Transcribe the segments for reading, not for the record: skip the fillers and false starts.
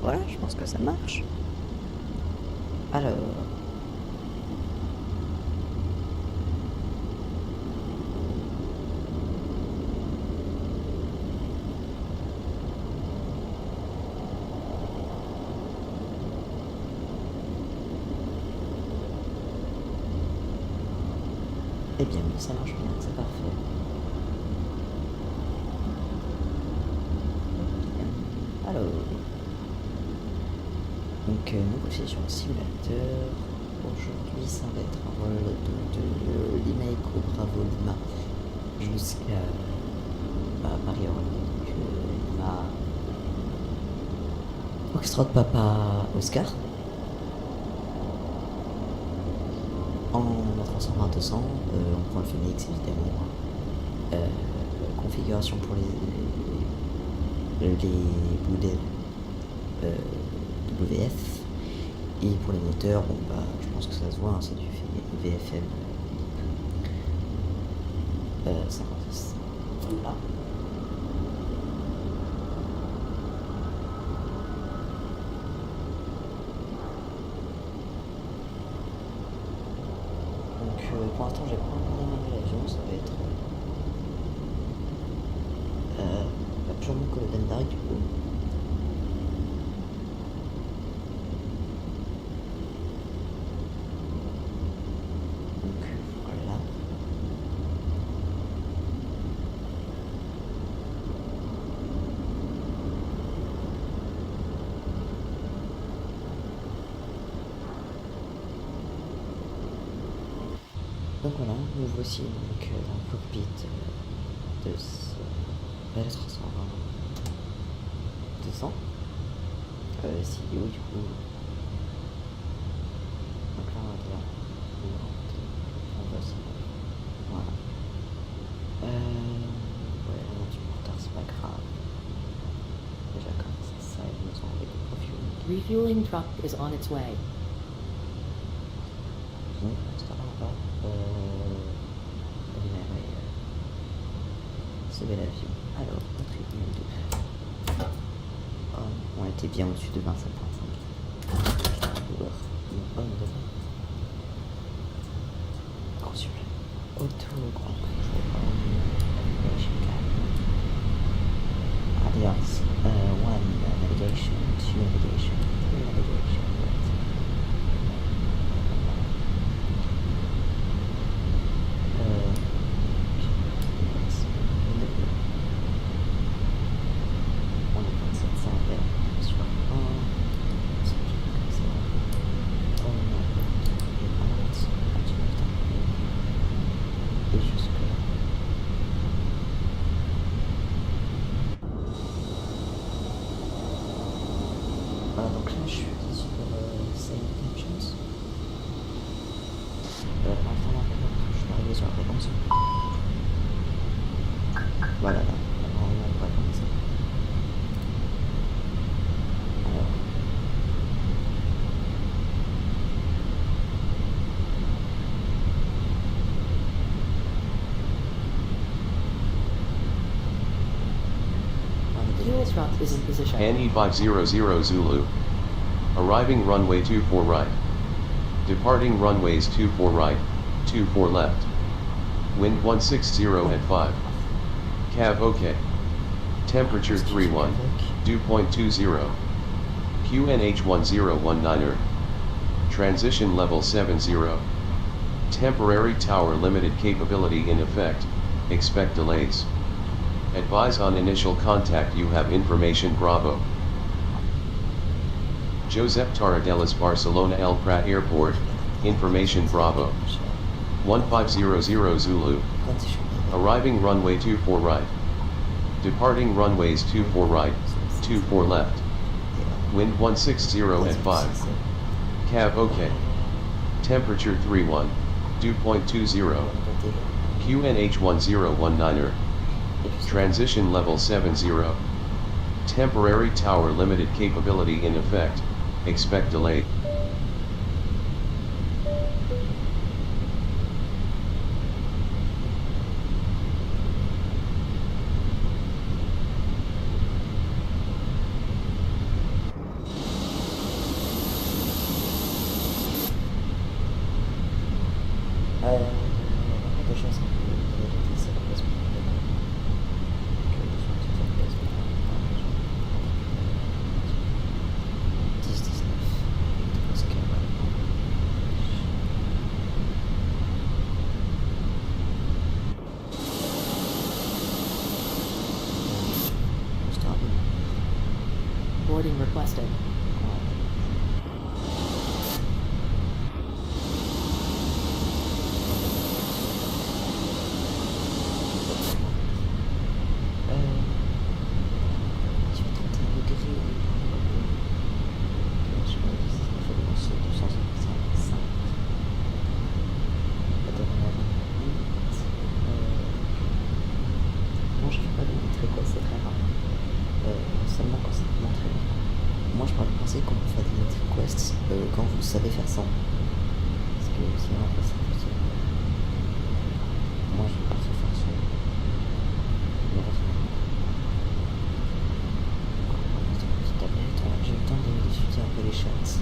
voilà, je pense que ça marche. Alors... Eh bien oui, ça marche bien, c'est parfait. Alors... Donc nous voici sur le simulateur. Aujourd'hui ça va être un vol de Lima Echo Bravo Lima jusqu'à Paris-Orly. Donc Lima Foxtrot Papa Oscar. En transformant à 200, on prend le Fenix évidemment. Configuration pour les boudets WF. Et pour les moteurs, bon bah je pense que ça se voit, hein, c'est du VFM 56. Voilà. Donc pour l'instant j'ai pas encore démarré l'avion, ça va être purement que le Dendari du coup. Donc voilà, nous voici donc dans le cockpit de ce Bell 320 200 CEO du coup. Donc là on va dire on va aussi voilà. Ouais, on a du retard, c'est pas grave. Déjà comme ça ils nous ont envoyé des refueling. Refueling truck is on its way. C'est bel avion. Alors, notre on était bien au-dessus de 27.5. Consul. Auto Grand Prix. Adios. 1 navigation, 2 navigation, 3 navigation. Voilà, donc là je suis sur Save Intentions. Je suis arrivé sur la fréquence. Voilà, là, normalement on va commencer. Alors. Fuel truck is in position. Annie 500 Zulu. Arriving runway 24 right. Departing runways 24 right, 24 left. Wind 160 at 5. Cav OK. Temperature 31, dew point 20. QNH 1019er. Transition level 70. Temporary tower limited capability in effect, expect delays. Advise on initial contact you have information Bravo. Josep Tarradellas Barcelona El Prat Airport, information Bravo. 1500 Zulu. Arriving runway 24 right. Departing runways 24 right, 24 left. Wind 160 at 5. Cav OK. Temperature 31, dew point 20. QNH 1019er. Transition level 70. Temporary tower limited capability in effect, expect delay. Boarding requested. Quand vous savez faire sans. Parce que sinon après ça fonctionne. Moi je vais pas faire sans. Petite tablette, j'ai eu le temps d'étudier un peu les charts.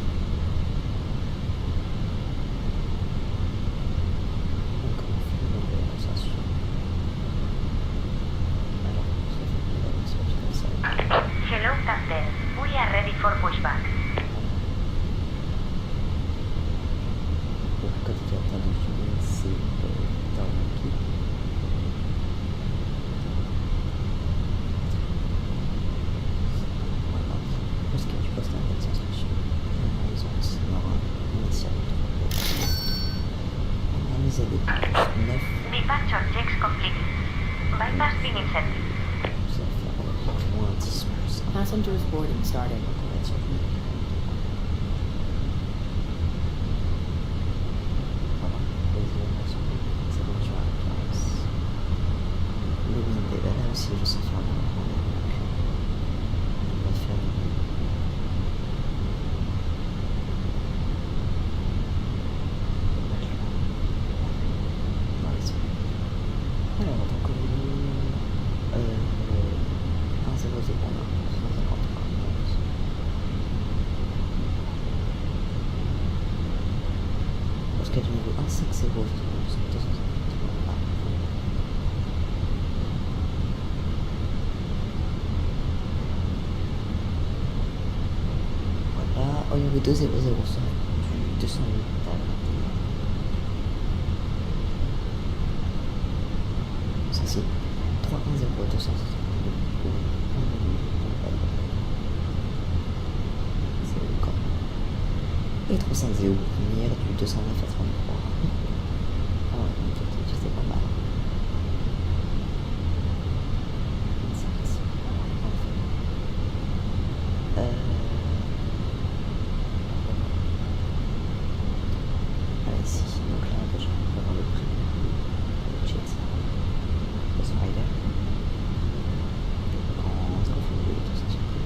Donc on fait une conversation. Alors, ça fait une conversation comme ça. Hello, Captain. We are ready for pushback. Quand il est en train de filmer, c'est dans le pied. Voilà. Parce que tu postes un peu de instruction. Ils ont aussi un initial. On a mis à des 9. Departure checks completed. Bypass being inserted. Ça va faire moins 10 plus 1. Passengers boarding starting. Donc on va être sur le là aussi je sais faire le donc on va faire alors donc 1,001 parce qu'elle est du niveau 1,5,0 oh, il y avait 2,005 du 208. Ça c'est 3,1,0,262. C'est le corps. Et 3,0 première du 209 à 33. Ah ouais, c'est pas mal. Ici, donc là déjà on va voir le prix le jet le rider en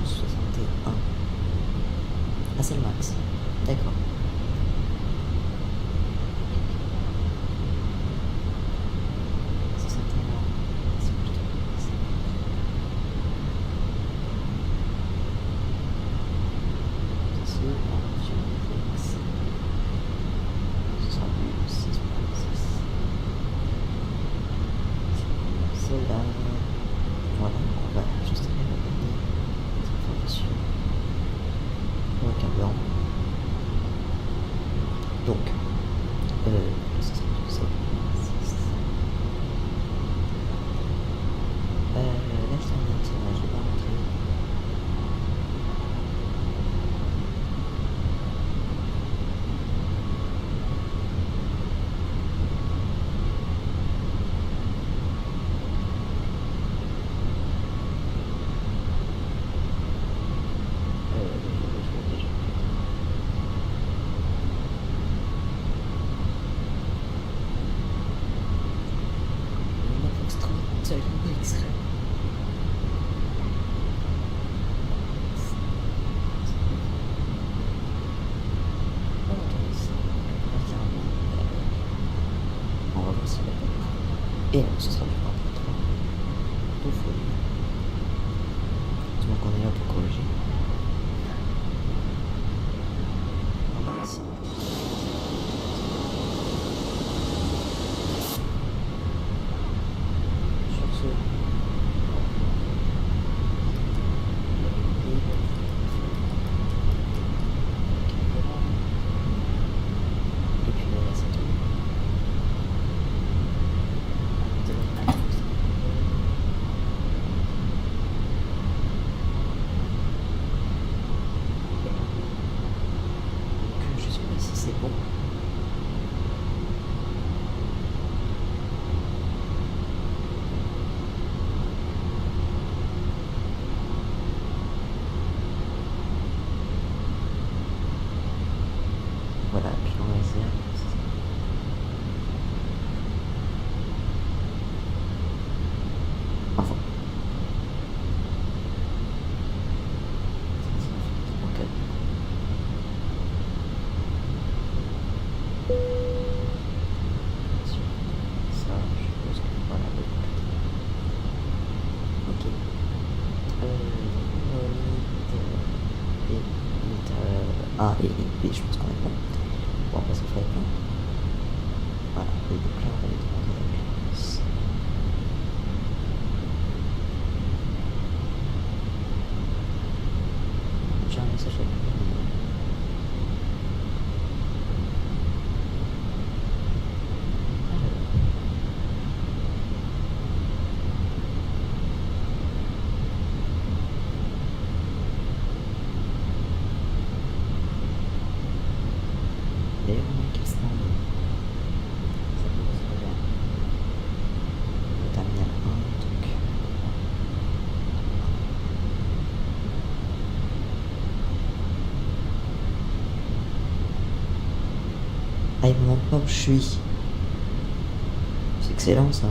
0,61. Ah c'est le max, d'accord. Voilà, on va juste aller regarder les informations pour le carburant. Donc, ça sera du 7, 6. L'alternative, je vais pas rentrer. Et ce sera du 1.3. Deux fois. Donc on est là pour corriger. On va ici. Sur ce. Et puis là, c'est tout. A et B, je pense qu'on est bon. Bon, parce qu'il faut être bon. Voilà, et donc là, on va lui demander la clémence. J'ai un message à lui. D'ailleurs, quel stand? Ça peut se faire. Le terminal 1, donc. Ah, il me montre pas où je suis. C'est excellent ça.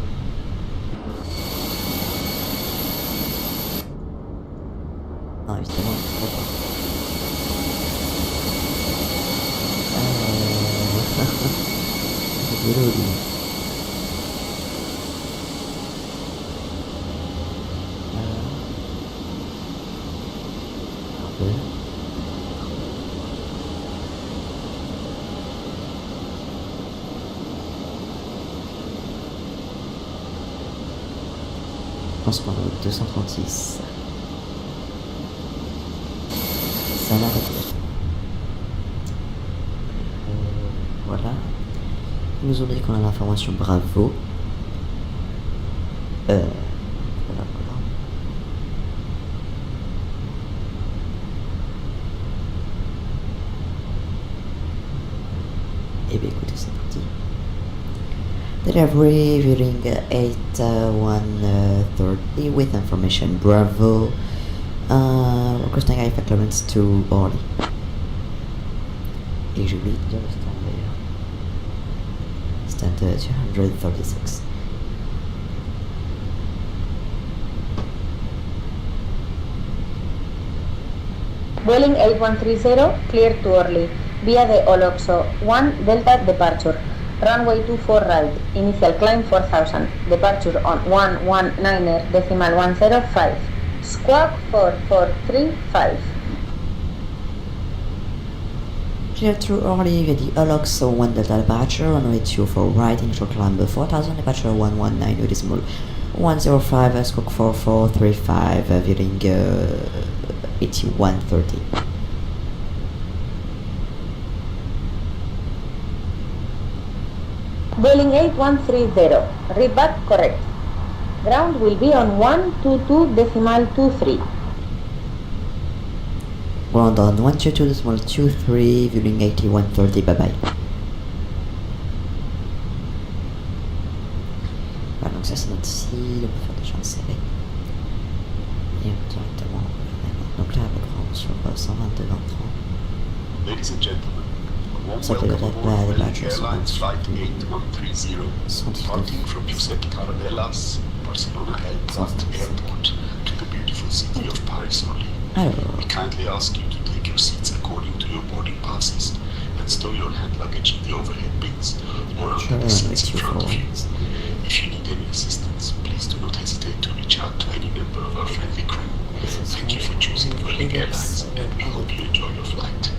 Non, évidemment, je ne pas. C'est rigolo, lui. Un peu. Je pense qu'on est au 236. Ça va arrêter. Voilà. Ils nous ont dit qu'on a l'information bravo. Voilà, voilà. Et bien écoutez, c'est parti. Delivery reading 8130 with information bravo. Requesting IFA clearance to Orly. Et j'oublie de dire le stand d'ailleurs. Stand 236. Vueling 8130, clear to Orly, via the Oloxo 1 Delta departure, runway 24 right, initial climb 4000, departure on 119.105, squawk 4435. Clear to Orly via the Oloxo 1 Delta departure, runway 24 right, initial climb 4000, departure 119.105, squawk 4435, viewing 8130. Vueling 8130, read back correct. Ground will be on 122.23. Ground on 122.23, viewing 8130, bye bye. Voilà, donc ça c'est notre cible, on peut faire des gens serrés. Et on directement donc là, le grand sur 122 2030. Ladies and gentlemen, a warm Ça fait le welcome aboard departure Vueling Airlines Flight 8130, 119. departing from Josep Carabelas, Barcelona Airport, to the beautiful city of Paris Orly. Alors, We kindly ask you to take your seats according to your boarding passes and store your hand luggage in the overhead bins or under the seats in front of you. If you need any assistance, please do not hesitate to reach out to any member of our friendly crew. Thank you for choosing Vueling Airlines, and we hope you enjoy your flight.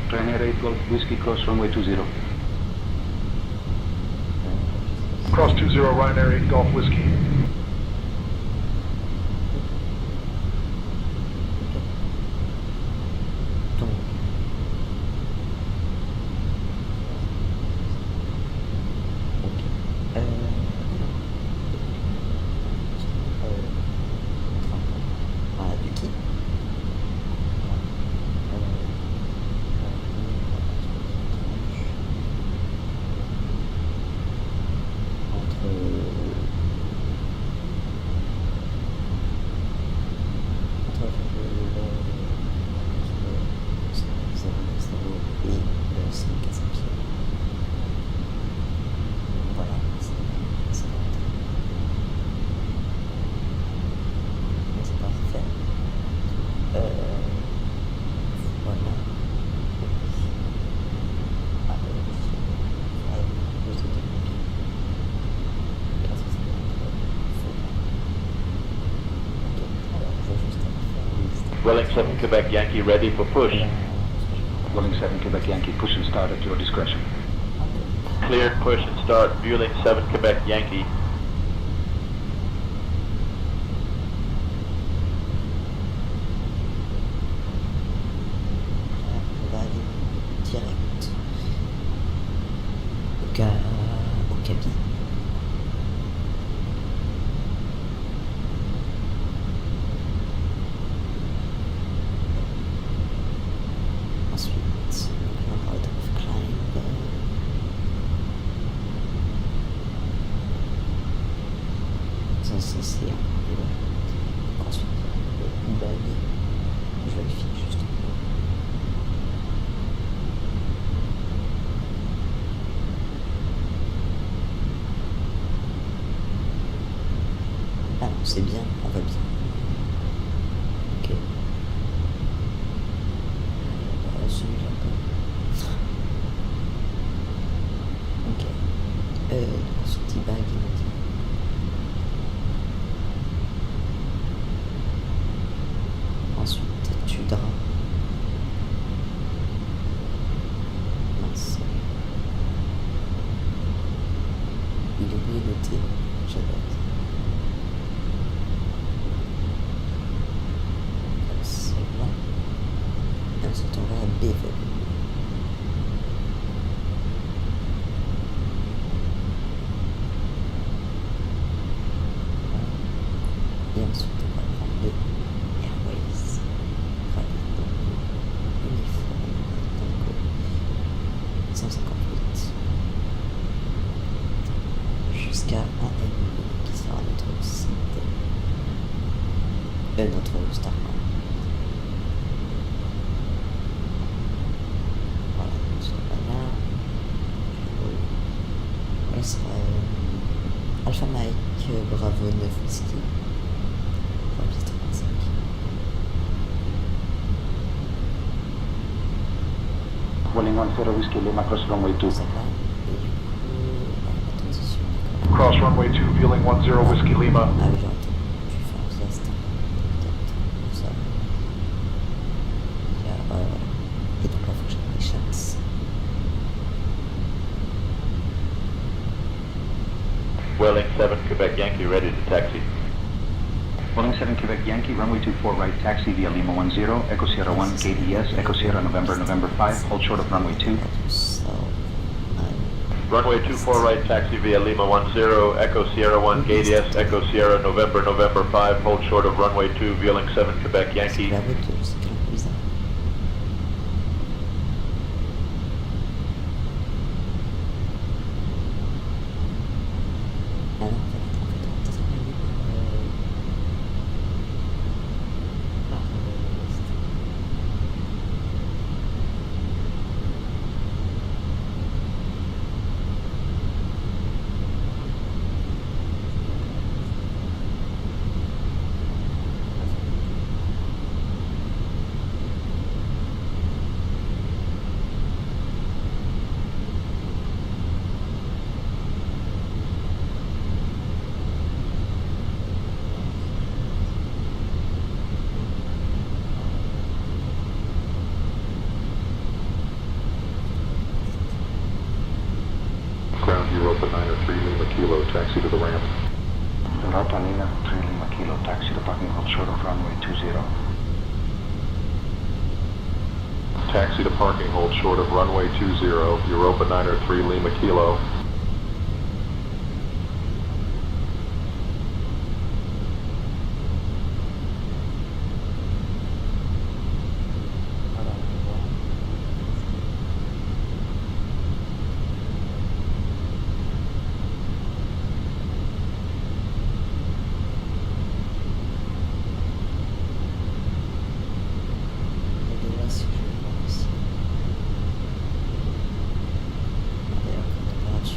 Ryanair 8 Golf Whiskey Cross runway 20. Cross 20, Ryanair 8 Golf Whiskey. donc. Ok. Voilà, du qui. Entre Welling 7 Quebec Yankee ready for push. Welling 7 Quebec Yankee, push and start at your discretion. Cleared push and start. Welling 7 Quebec Yankee. On va aller direct au cabine. Ensuite, on va climb. Ça c'est un peu. Ensuite, le bug. Je vérifie juste. Ah non, c'est bien, on va bien. Ok. Celui-là quoi. Ok. Ce petit bag il m'a dit. Ensuite, tu drap. Mince. Il est oublié le T. J'adore. C'est là. Et ensuite, on va à Bével. Et ensuite, on va prendre le Airways. Uniforme. Donc, 158. Jusqu'à un ennemi qui sera notre site. Notre star. Voilà, on sera là. On sera Alpha Mike Bravo 9 Whisky. Rempli 35. Welling 10 Whiskey Lima, cross runway 2. Ça va. Et du coup, attention, d'accord. Cross runway 2, feeling 10 Whiskey Lima. Ah oui, j'ai entendu faire un geste. Peut-être ça. Et donc là, il faut que j'aille les chances. Welling 7 Quebec Yankee ready to taxi. Welling 7 Quebec Yankee, runway 24 right, taxi via Lima 10, Echo Sierra 1, KDS, Echo Sierra November 5, hold short of runway 2. So, Runway 24 right, taxi via Lima 10, Echo Sierra 1, KDS, Echo Sierra November 5, hold short of runway 2, Welling 7 Quebec Yankee. la route, c'est quand même bizarre. Ah non, en fait, ça va aller par l'ouest. Ground Europa 903 Lima Kilo, taxi to the ramp. Europa Lima 3 Lima Kilo, taxi to parking, hold short of runway 20. Taxi to parking, hold short of runway 20, Europa 903 Lima Kilo. Et là, si je vais voir ici. D'ailleurs, température.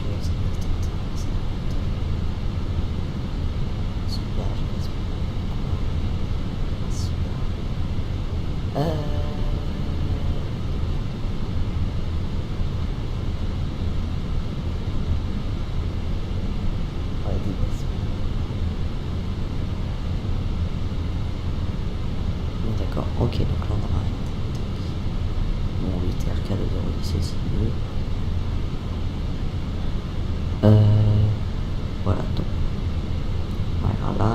D'accord, ok, donc là on a arrêté. Bon, 8RK de 0,17 c'est mieux. Voilà, donc voilà là.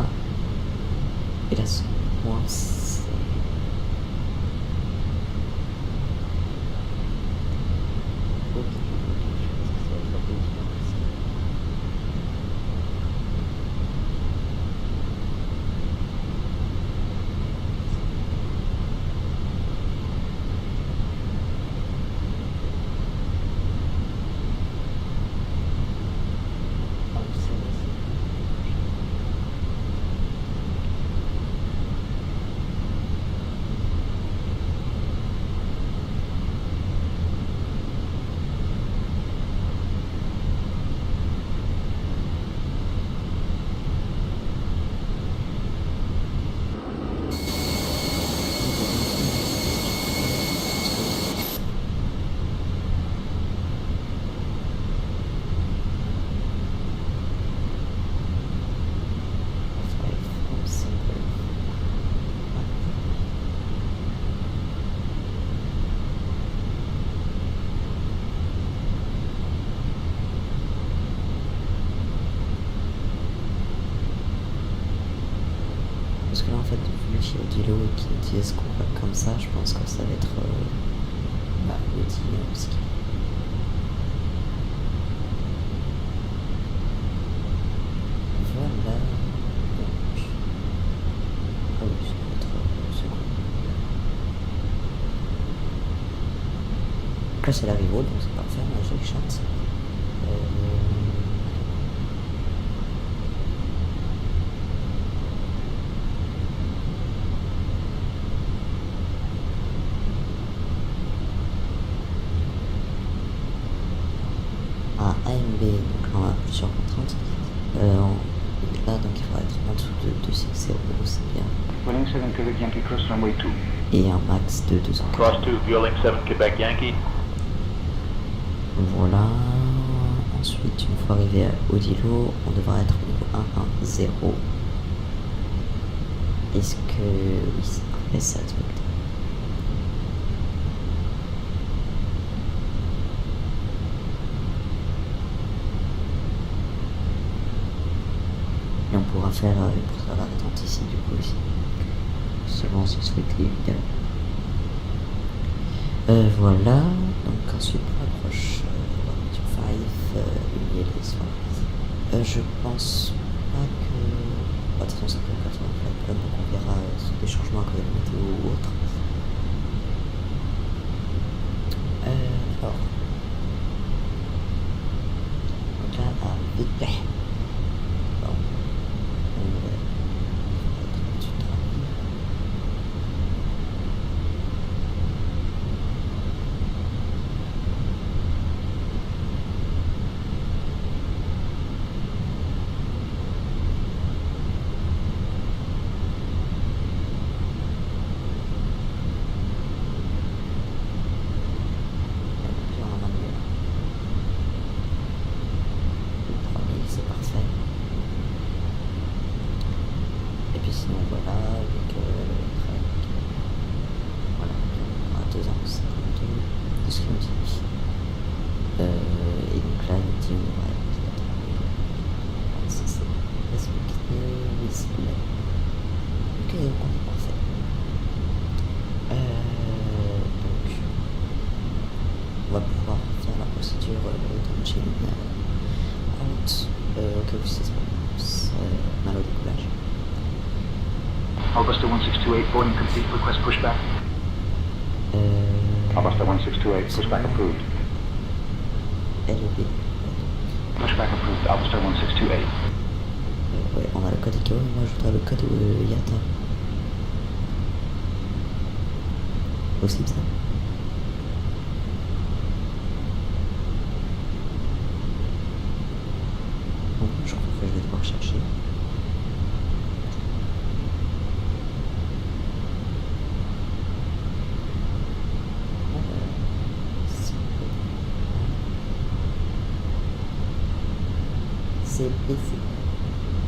Et là, ce point c'est... Ok, parce que là en fait, vu qu'il y a Dilo et qui disent qu'on va comme ça, je pense que ça va être le dit aussi. Voilà. Donc. Ah oui, ça va être second. Donc là c'est la Rivo, donc c'est parfait, on a chaque chance. AMB, donc là on a plusieurs contraintes. Là donc il faudra être en dessous de 260, c'est bien. Vueling 7 Quebec Yankee cross runway 2. Et un max de 200. Cross 2, Vueling 7 Quebec Yankee. Voilà. Ensuite, une fois arrivé à Odilo, on devra être au niveau 110. Est-ce que oui, après c'est respecté. Et on pourra faire pour ça la détente ici du coup aussi. Selon ce souhaité évidemment. Voilà, donc ensuite pour l'approche 5, une je pense pas que... Bah, de toute façon ça peut être un flight plan, donc on verra des changements à cause de la météo ou autre. Alors... Donc là, à Lebl. C'est parfait. Et puis sinon voilà, avec voilà, on a 2 ans, 52 de ce qu'il me dit. Et donc là, il me dit on va être si c'est respecté, oui c'est bien. Ok, donc on est parfait. Donc on va pouvoir faire la procédure de chain out au cas où c'est mal au décollage. Augusta 1628, boarding complete, request pushback. Augusta 1628, pushback approved. LB. Pushback approved, Augusta 1628. Ouais, on a le code ICAO, moi je voudrais le code IATA. Possible ça? Bon, je crois que je vais devoir chercher. C'est BC.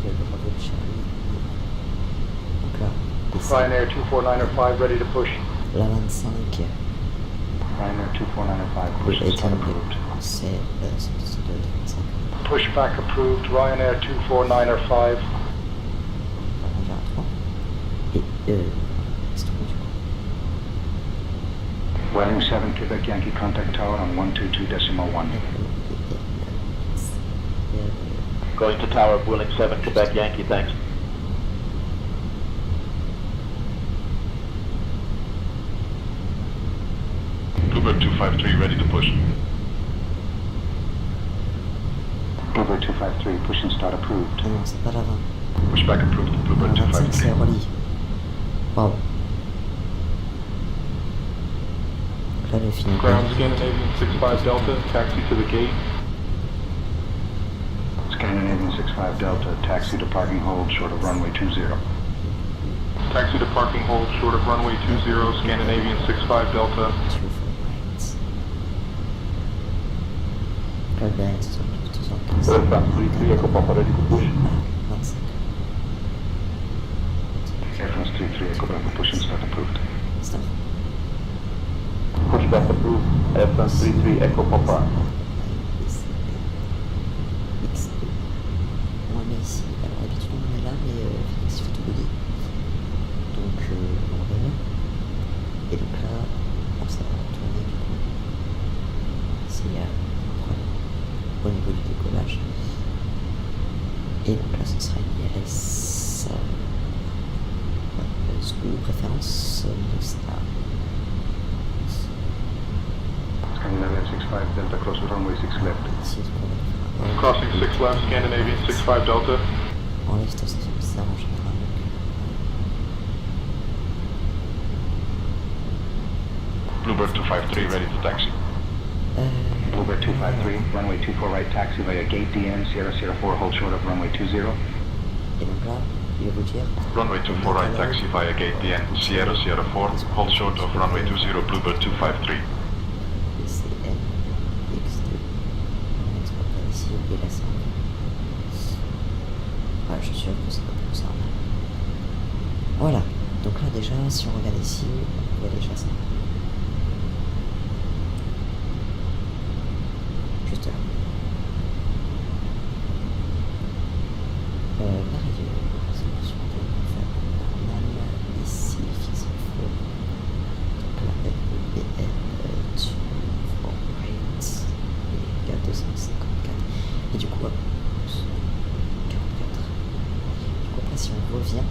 Le bravo de Charlie. Donc là, BC. Ryanair 24905 ready to push. La 25, Ryanair 24905, oui, push et start approved. c'est de 25. Pushback approved. Ryanair 24905. On va à 3. Et c'est tout du coup. Welling 7, Quebec Yankee, contact tower on 122.1. Going to tower, Wheeling 7, Quebec Yankee, thanks. Bluebird 253 ready to push. Bluebird 253, push and start approved. Ah non, c'est pas la 20. Pushback approved. Bluebird La 25, c'est 253. relie. Wow. Là, le film. Ground Scandinavian 65 Delta, taxi to the gate. Scandinavian 65 Delta, taxi to parking hold short of runway 20. Taxi to parking hold short of runway 20, Scandinavian 65 Delta. 2 for right. Cloud 215. Echo Papa ready to push. 25. Air France 33, Echo Bravo, push and start approved. Stop. Pushback approved. Air France 33 Echo Papa. X2. On met ici. Alors d'habitude on est là, mais Fenix fait tout bugger. Donc on revient. Et donc là, bon, ça va tourner du coup. C'est un problème au niveau du décollage. Et donc là, ce sera une ILS sous préférence de Star. Scandinavian 65 Delta, close to runway 6 left. Ici, est-ce qu'on va faire Crossing 6 left, Scandinavian 65 Delta. en liste, ça fait bizarre en général. Bluebird 253 ready to taxi. Bluebird 253, runway 24 right, taxi via gate DN, Sierra Sierra 4, hold short of runway 20. Et donc là, il va vous dire. Runway 24 right, taxi via gate DN, Sierra Sierra 4, hold short of runway 20, Bluebird 253. BCN X2. On exploite pas ici et la 5. Ouais, je suis sûr que c'est pas pour ça. Voilà. Donc là déjà, si on regarde ici, on voit déjà ça. Juste là. La résolution de normal ici, fixe faux. Donc là, LBN, tu for right, et 254. Et du coup, 44. Du coup, après, si on revient,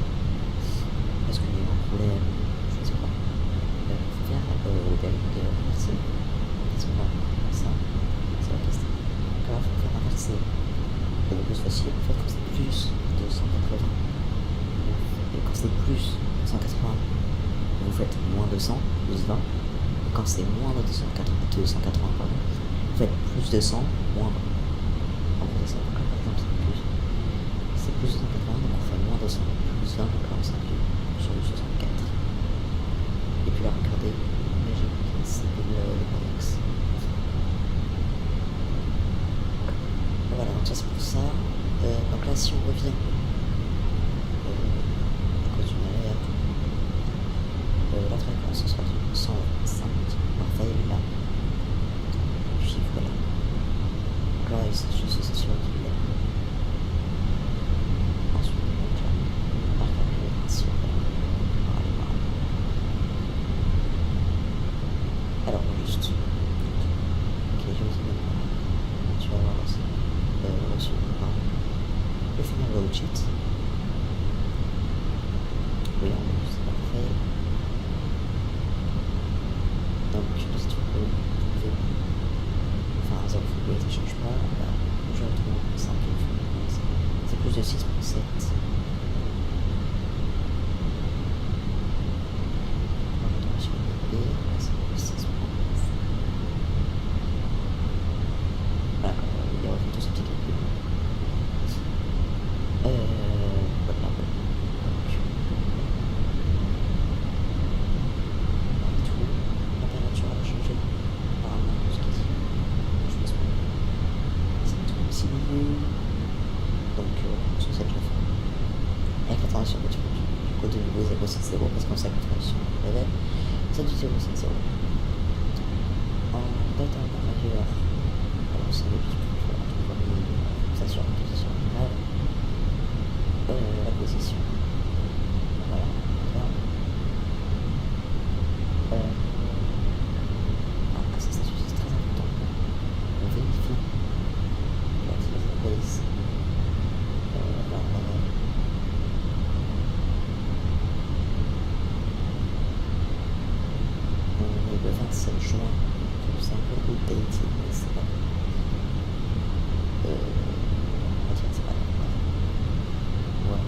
parce qu'il y a eu un problème, je sais pas, faire le dialogue de inversé. Qu'est-ce qu'on va faire ça? C'est la question. Donc là, il faut faire inverser. Et le plus facile, en fait, quand c'est plus de 180, et quand c'est plus 180, vous faites moins 200, plus 20. Et quand c'est moins de 280, pardon, vous faites plus 200, moins 20. En fait, ça, donc là, par exemple, c'est plus de 180, donc on fait moins 200, plus 20, donc là, on s'inclut sur le 64. Et puis là, regardez, imaginez que c'est le Fenix. Voilà, donc ça c'est pour ça. Donc là, si on revient à cause d'une alerte, la fréquence ce sera du 125. Parfait, là. Puis voilà. Donc là, il s'agit juste sur du lait. Ensuite, donc là, on va regarder sur alors, juste, ok, je vous dis tu vas voir aussi, reçu par le final road sheet. Oui, en plus, c'est parfait. Donc, si tu peux trouver, enfin, ça ne change pas, là, je retrouve 5 c'est plus de 6.7. de nouveau 070 parce qu'on s'est confirmation level. C'est du 070. En date inférieure, alors c'est le petit peu ça sur la position finale. La position. Voilà. Ça c'est très important. On vérifie la base. On est le 27 juin, donc c'est un peu outdated, mais c'est pas. On va dire que c'est pas grave. Voilà.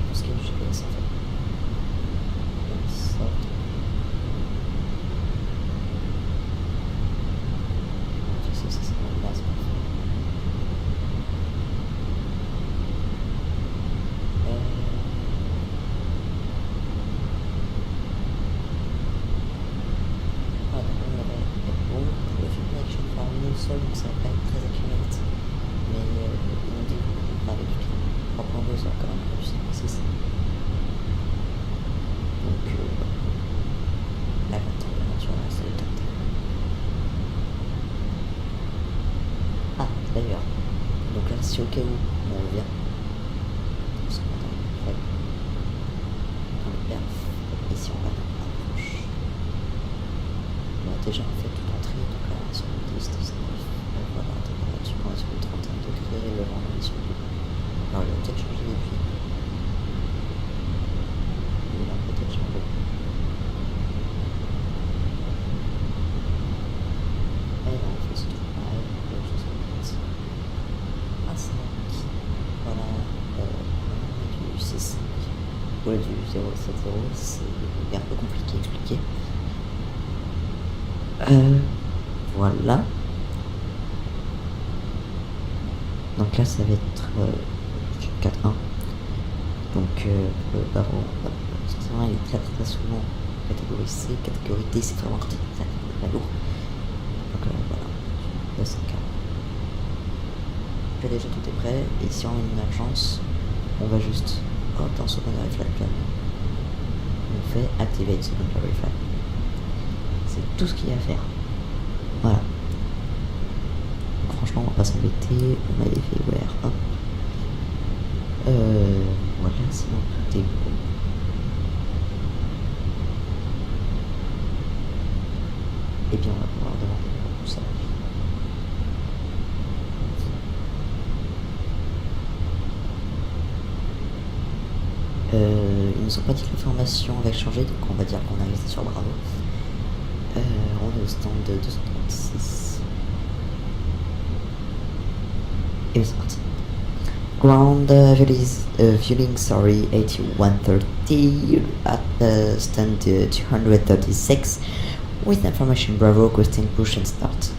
Je pense qu'il y a du GPS en fait. Comme ça. Ça c'est la base parfait. Donc ça va pas être très accurate, mais ils nous dit qu'on va avec du 3.2 ça va quand même plus 6. Donc la température reste au top. Ah d'ailleurs, donc là si au cas où on revient, parce qu'on attend dans le perf, et si on va dans l'approche, on a déjà fait toute l'entrée, donc là sur le 10, 19. Voilà, la température on est sur les 31 degrés, le vent est sur le... Alors il a peut-être changé depuis. Il a peut-être changé. Et là on fait ce truc pareil, à 5. Voilà, du 6.5. Ou du 0.70, c'est un peu compliqué à expliquer. Voilà. Donc là ça va être 4-1. Donc le barreau, sincèrement il est très souvent catégorie C, catégorie D c'est vraiment très lourd. Donc voilà, là c'est 4. Là déjà tout est prêt, et si on a une urgence, on va juste hop dans secondary flight plan. On fait activate secondary flight. C'est tout ce qu'il y a à faire. Voilà. Franchement on va pas s'embêter, on a les failware, hop. Voilà, sinon tout est bon. Et bien on va pouvoir demander tout ça. Ils nous ont pas dit que l'information avait changé, donc on va dire qu'on a resté sur Bravo. On est au stand de 236. Et c'est parti. Ground fueling, sorry, 8130 at stand 236 with information Bravo, requesting push and start.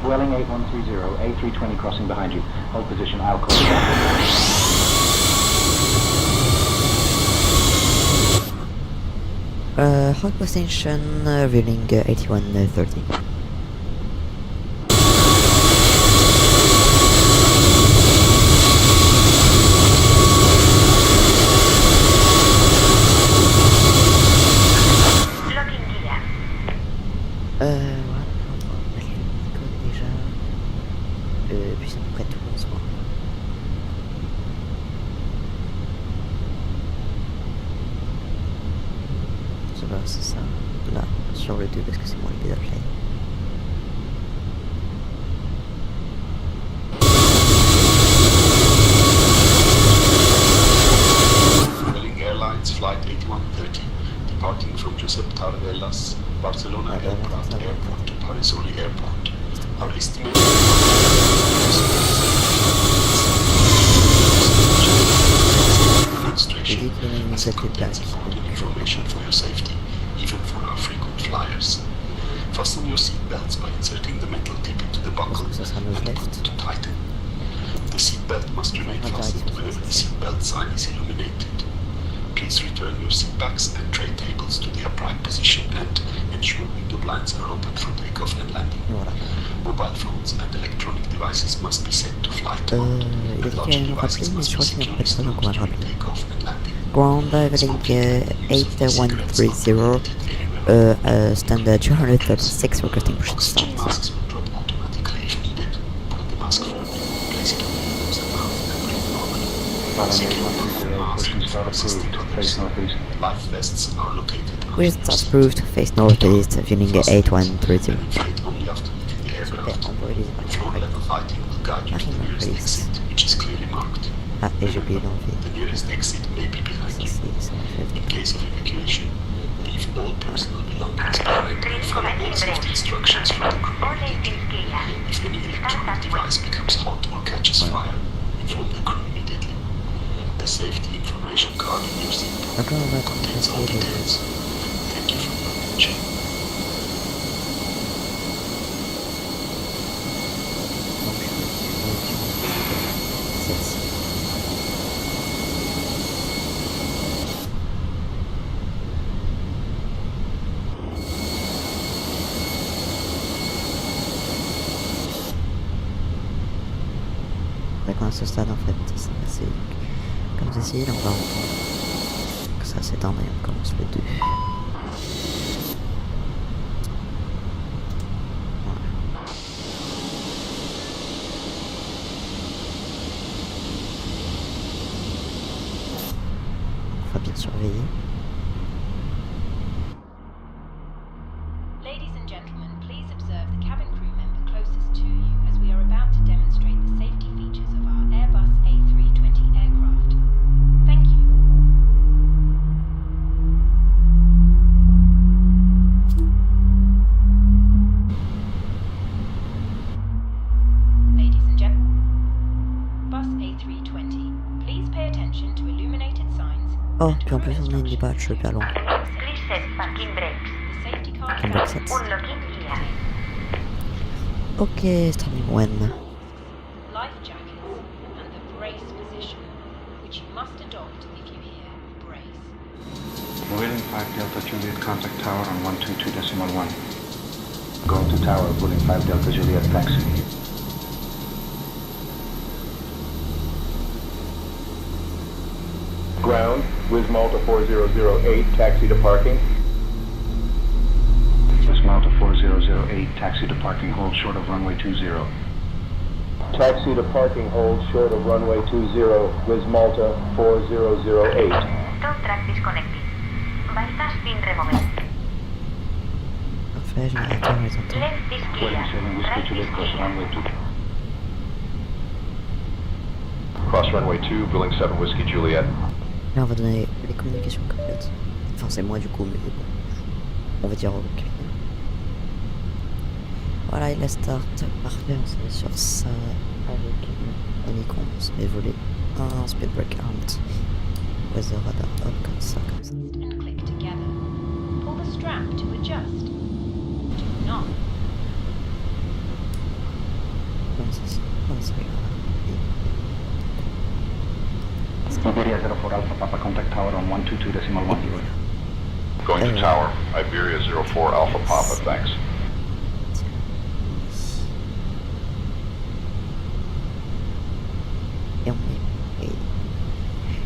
Welling 8130, A320 crossing behind you. Hold position, I'll call. Hold position, reeling 8130. Locking gear. Voilà, on va mettre le code déjà. Puis c'est à peu près tout en soi. C'est ça, là, sur le 2 parce que c'est moi le pilote. Welling Airlines Flight 8130, departing from Josep Tarradellas, Barcelona Airport to Parisoli Airport. Our estimate demonstration as a contains important information for your safety, even for our frequent flyers. Fasten your seatbelts by inserting the metal tip into the buckle and put to tighten. The seatbelt must remain fastened whenever the seatbelt sign is illuminated. Please return your seatbacks and tray tables to the upright position and ensure window blinds are open for takeoff and landing. Voilà. Mobile phones and electronic devices must be set to flight mode. Il And a launch dit qu'elle devices rappeler, mais must je be crois qu'il n'y a pas securely de ça, donc on va le stowed during rappeler. takeoff and landing. Ground leveling 8130, standard 236, requesting push Oxygen start. masks will drop automatically if needed. Put the mask firmly, place it on your nose and mouth, and breathe normally. Face northeast. Life vests are located With start approved, face northeast, viewing 8130. inflate only after leaving the aircraft. Floor level lighting will guide you to the nearest exit, which is clearly marked. Ah, et j'ai oublié d'enlever. The nearest exit may be behind Ça, you. ça m'a fait In case of evacuation, leave all personal belongings behind and follow all safety instructions from the crew immediately. If any electronic device becomes hot or catches fire, inform the crew immediately. The safety information card in your seatbelt D'accord, on va contains all commencer les... details. Thank you for your attention. À ce stade en fait, c'est assez... Comme ceci, là on va entendre que ça s'éteint et on commence le 2. Voilà. On va bien surveiller. Ladies and gentlemen, please observe the cabin crew member closest to you as we are about to demonstrate the safety features of our Airbus A320 aircraft. Thank you. Ladies and gentlemen, bus A320, please pay attention to illuminated signs. Oh, and puis en crew plus on a une instructions. débat super long. Please set parking brakes. The safety car Parking brake sets. Unlocking here. Ok, starting when? Life jackets and the brace position, which you must adopt if you hear brace. Wheeling 5 Delta Juliet, contact tower on 122.1. Going to tower, Wheeling 5 Delta Juliet, taxi. Ground, Wiz Malta 4008, taxi to parking. Wiz Malta 4008, taxi to parking, hold short of runway 20. Taxi to parking, hold short of runway 20, Wiz Malta 4008. Stall track disconnected. Bypass pin removed. Parfait, générateur horizontal. Left is clear. Wheeling 7 Whiskey Right Juliet, is cross clear. runway 2. Cross runway 2, Wheeling 7 Whiskey Juliet. Là on va donner les communications complètes. Enfin c'est moi du coup, mais bon. On va dire ok. Voilà, il a start. Parfait, on se met sur ça avec une icône. On se met voler un speed break armed. Weather radar up comme ça, comme ça. And click together. Pull the strap to adjust. Do not. Comme ça, comme ça. Iberia 04 Alpha Papa, contact tower on 122.1. Going to tower, Iberia 04 Alpha Papa, thanks. Et on est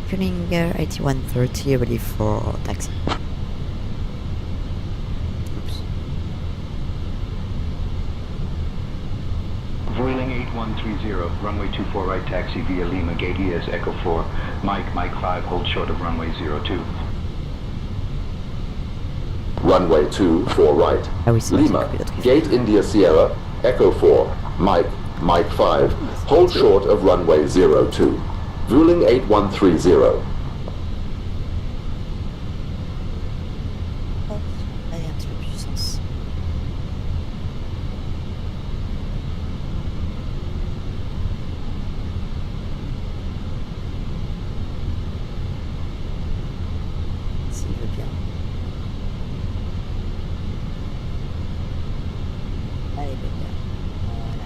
Fueling 8130 ready for taxi. Oops. Wheeling 8130, runway 24 right, taxi via Lima, gate ES, Echo 4, Mike 5, hold short of runway 02. Runway 24 right. Ah oui, c'est vrai, Lima, c'est coupé la gate India Sierra, Echo 4, Mike 5, hold short of runway 02. Vueling 8130. Hop, là il y a un petit peu de puissance. S'il veut bien. Allez, bien. Voilà.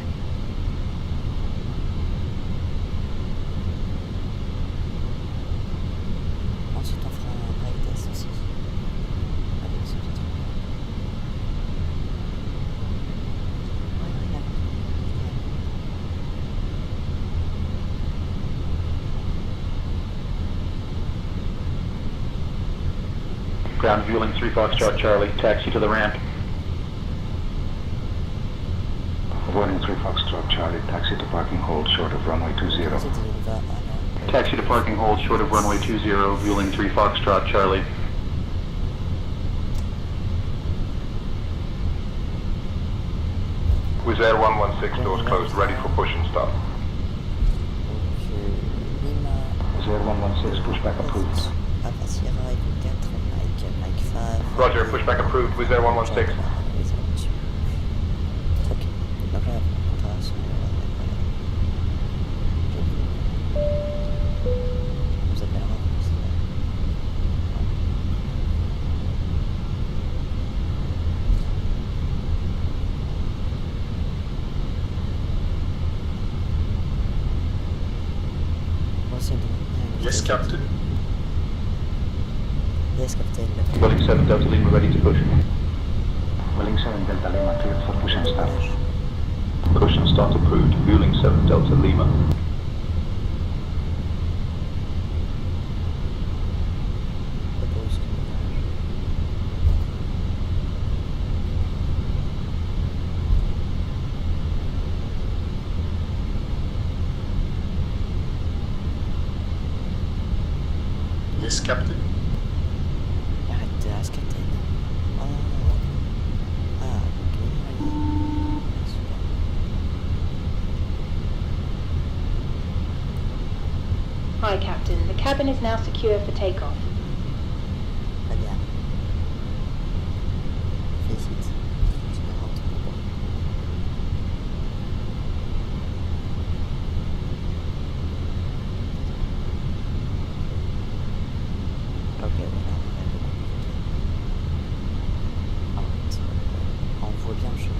Ground Vueling 3 Foxtrot Charlie, taxi to the ramp. Vueling 3 Foxtrot Charlie, taxi to parking hold short of runway 20. Ensuite, on va à la... Taxi to parking hold short of runway 20, Vueling 3 Foxtrot Charlie. Wizz Air 116 doors closed, ready for push and start. Donc, Lima... Wizz Air 116, pushback approved. Papa Sierra, Echo 4, Mike 5... Roger, pushback approved, Wizz Air 116. Ok, donc là, on va sur... On vous appellera. Yes, Captain. Yes, Captain. Vueling 7 Delta Lima ready to push. Vueling 7 Delta Lima cleared for push and start. Push and start approved, Vueling 7 Delta Lima. Yes, Captain. Arrête de As Captain. Oh. Ah, ok. Super. Hi, Captain. The cabin is now secure for takeoff. Très bien. Félicite. Tu me rends tout bon. Ok, voilà. On voit bien le chemin.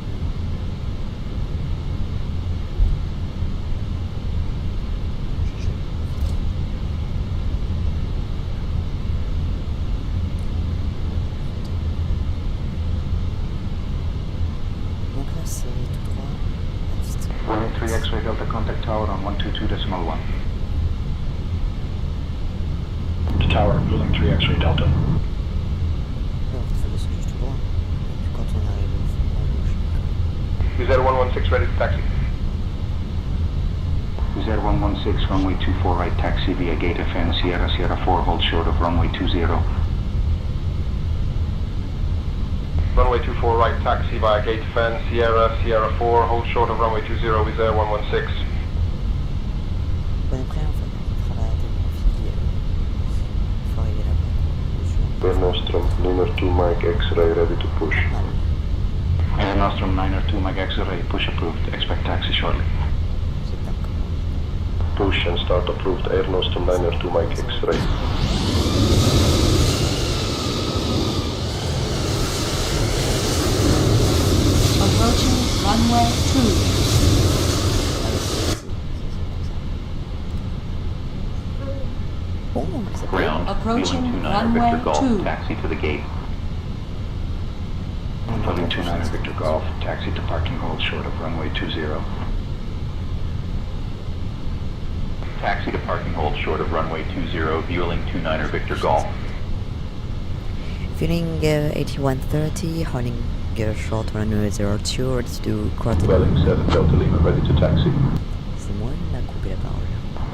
Donc là c'est tout droit. Est. Vueling 3 X-ray Delta contact tower on 122.1. The tower, Vueling 3 X-ray Delta. Non, il faut laisser juste droit. Et puis quand on arrive au fond, à gauche. Wizz Air 116 ready to taxi. Wizz Air 116 runway 24 right taxi via gate FN Sierra Sierra 4 hold short of runway 20. Runway 24 right taxi via gate fan, Sierra 4, hold short of runway 20, Wizz Air 116. Bon après en fait on fera la démographie. Il faut arriver là-bas. Air Nostrum, Lunar 2 Mike X-ray ready to push. Air Nostrum 902 Mike X-ray push approved, expect taxi shortly. C'est pas comment. Push and start approved, Air Nostrum 902 Mike X-ray. Approaching runway 2. Bon, c'est pas Ground, Approaching Vueling 29 runway Victor Golf, 2. taxi to the gate. Vueling 29 Victor Golf, taxi to parking hold short of runway 20. Taxi to parking hold short of runway 20, Vueling 29 Victor Golf. Feeling 8130, holding short runway 02, ready to do quarter. Vueling 7 Delta Lima ready to taxi. C'est moi qui m'a coupé la parole.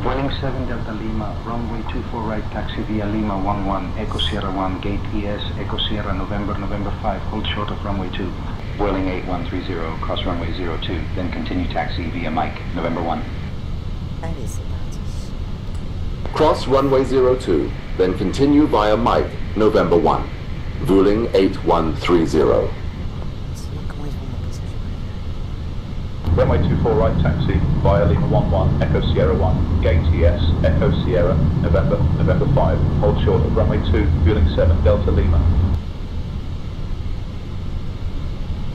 Vueling 7 Delta Lima, runway 24 right taxi via Lima 11, Echo Sierra 1, gate ES, Echo Sierra November 5, hold short of runway 2. Vueling 8130, cross runway 02, then continue taxi via Mike, November 1. Allez, c'est parti. Cross runway 02, then continue via Mike, November 1. Vueling 8130. Sinon, comment ils vont m'appeler ça? Runway 24 right taxi via Lima 11, Echo Sierra 1, gate ES, Echo Sierra, November 5, hold short of runway 2, Vueling 7 Delta Lima.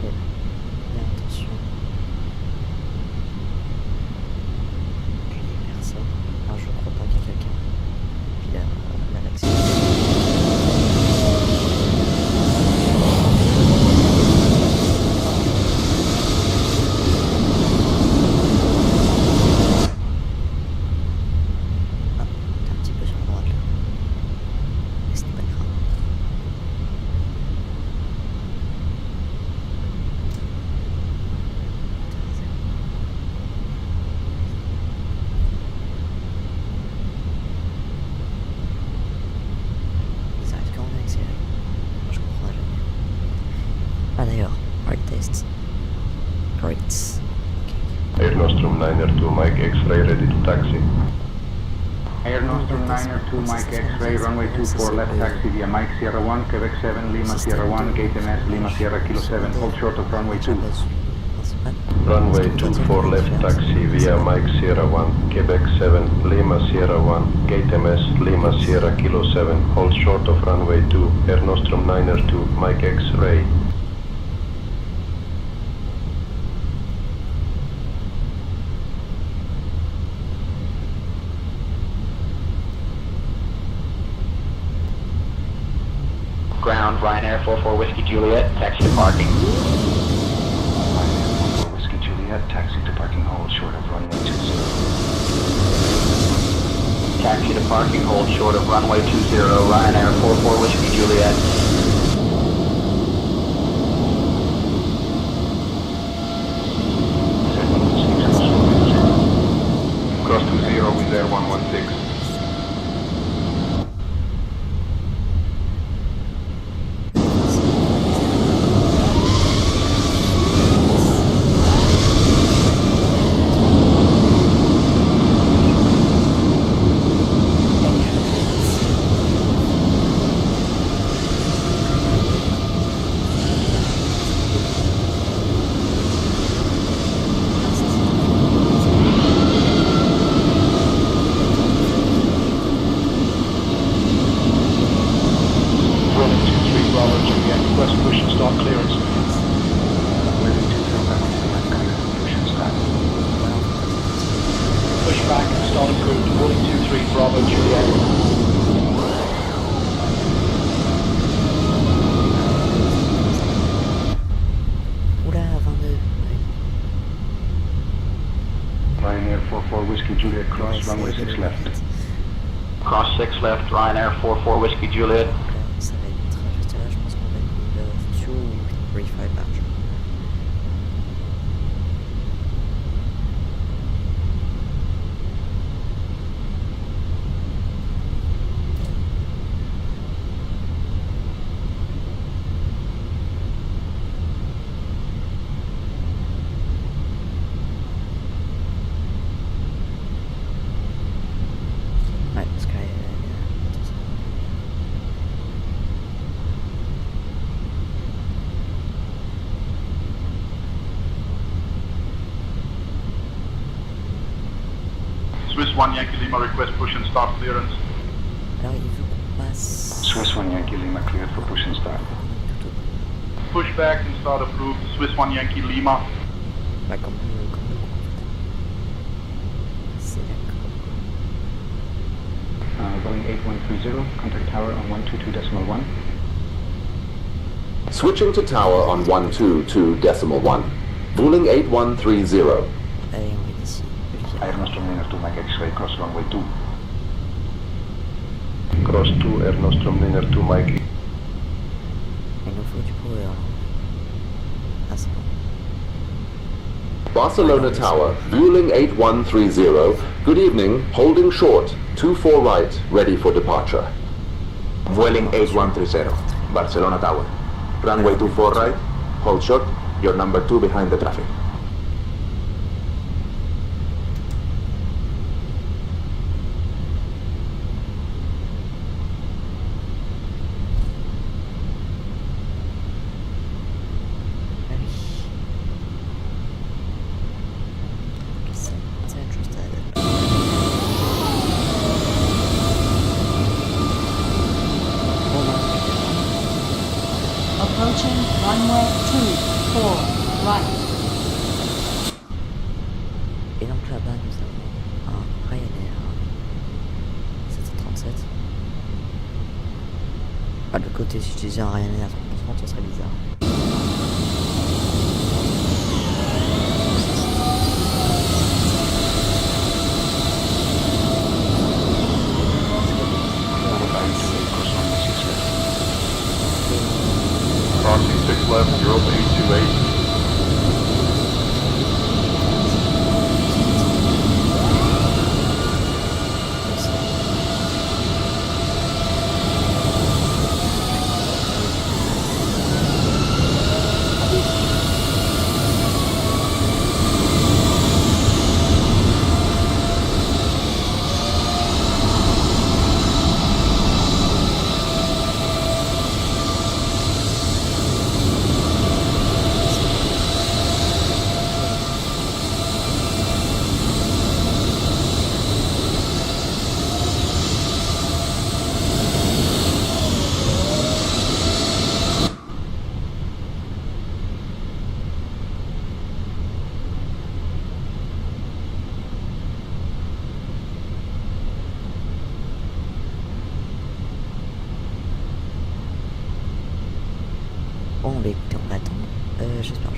Bien, attention. Ok, il y a personne. Alors, je crois pas qu'il y a quelqu'un. Puis là, l'accès. Un petit peu sur la droite là. Mais ce n'est pas grave. Nostrum 902 Mike X-ray ready to taxi. Air Nostrum 902 Mike X-ray, runway 24 left taxi via Mike Sierra 1, Quebec 7, Lima Sierra 1, gate MS, Lima Sierra Kilo 7, hold short of runway 2. Runway 24 left taxi via Mike Sierra 1, Quebec 7, Lima Sierra 1, gate MS, Lima Sierra Kilo 7, hold short of runway 2, Air Nostrum 902 Mike X-ray. Ground, Ryanair 44 Whiskey Juliet, taxi to parking. Ryanair 44 Whiskey Juliet, taxi to parking, hold short of runway 20. Taxi to parking, hold short of runway 20, Ryanair 44 Whiskey Juliet. Cross 20 with Air 116. Ryanair 44 Whiskey Juliet, cross runway 6 left. Cross 6 left, Ryanair 44 Whiskey Juliet. Ça va être juste là, je pense qu'on va une fuel refill large. Ouais, parce que Swiss 1 Yankee Lima request push and start clearance. alors il veut qu'on passe. Swiss 1 Yankee Lima cleared for push and start. Pushback and start approved. Swiss 1 Yankee Lima. Bah comme nous quoi. C'est d'accord. Boeing 8130, contact tower on 122.1. Switching to tower on 122.1. Vueling 8130. Allez, on est ici. Air Nostrum 902 Mike X-ray, cross runway 2. Cross 2 Air Nostrum 902 Mike. Il nous faut du power là. Ah c'est bon. Barcelona Tower, Vueling 8130. Good evening, holding short. 24 right, ready for departure. Vueling 8130, Barcelona Tower. Runway 24 right, hold short, you're number 2 behind the traffic. Ah oui. C'est interested. Approaching runway 24 right. Et donc là-bas nous avons un Ryanair 737. Ah, de côté, si je disais un Ryanair 330, ça serait bizarre. Crossing 6 left, 0828.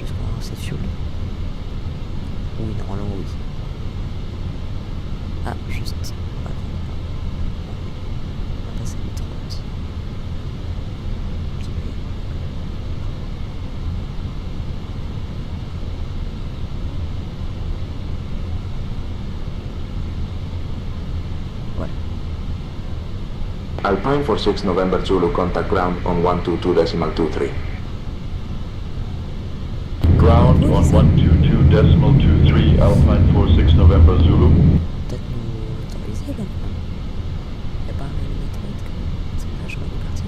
est-ce qu'on va lancer fuel? Oui, normalement oui. Ah, juste. Attends. On va passer à 30. Ouais. Alpine 46 November Zulu, contact ground on 122.23. Ground on 122.23, Alpine 46 November Zulu. Peut-être nous autoriser là. Y'a pas un millimètre parce que là j'aurais dû partir.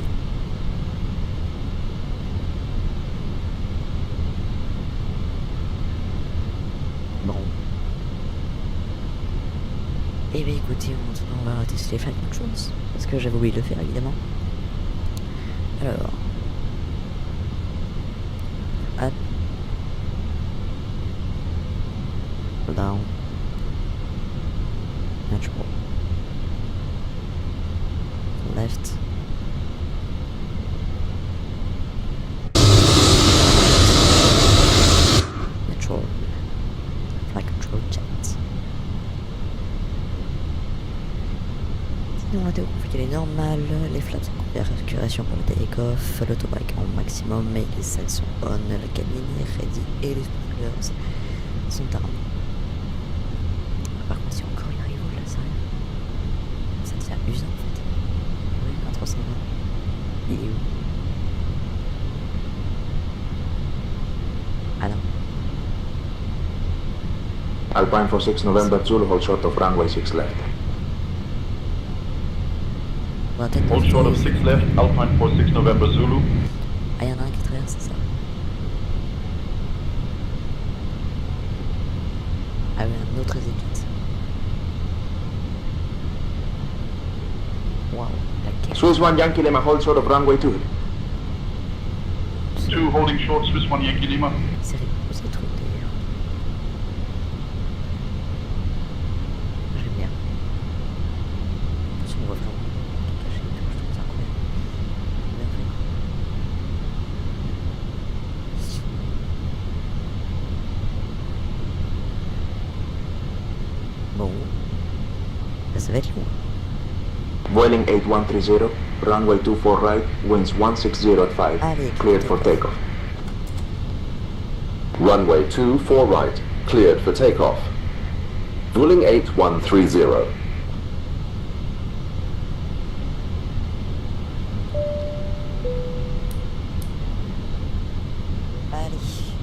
Bon. Et bien écoutez, maintenant on va tester les flight controls. Parce que j'avais oublié de le faire évidemment. Alors. Up. Down. Natural. Left. Natural. Flight control checked. Sinon la théo config elle est normale, les flaps en configuration pour le take-off, l'autobike en maximum mais les selles sont on, la cabine est ready et les spoilers sont armés. Par contre si encore il arrive là ça devient amusant en fait. Oui, un 320. Il est où? Ah non. Alpine 46 November Zulu, hold short of runway 6 left. Hold short of 6 left, Alpine 46 November Zulu. Ah, y'en a un qui traverse, c'est ça. Ah oui, un autre exécute. Wow, la Swiss 1 Yankee Lima, hold short of runway 2. 2 holding short, Swiss 1 Yankee Lima. C'est rigolo ces trucs d'ailleurs. J'aime bien. Si on voit vraiment caché et tout, je trouve ça incroyable. Bien fait. Bon. Là, ça va être long. Vueling 8130, runway 24 right, winds 160 at 5, Allez, cleared for takeoff. Runway 24 right, cleared for takeoff. Vueling 8130. Allez.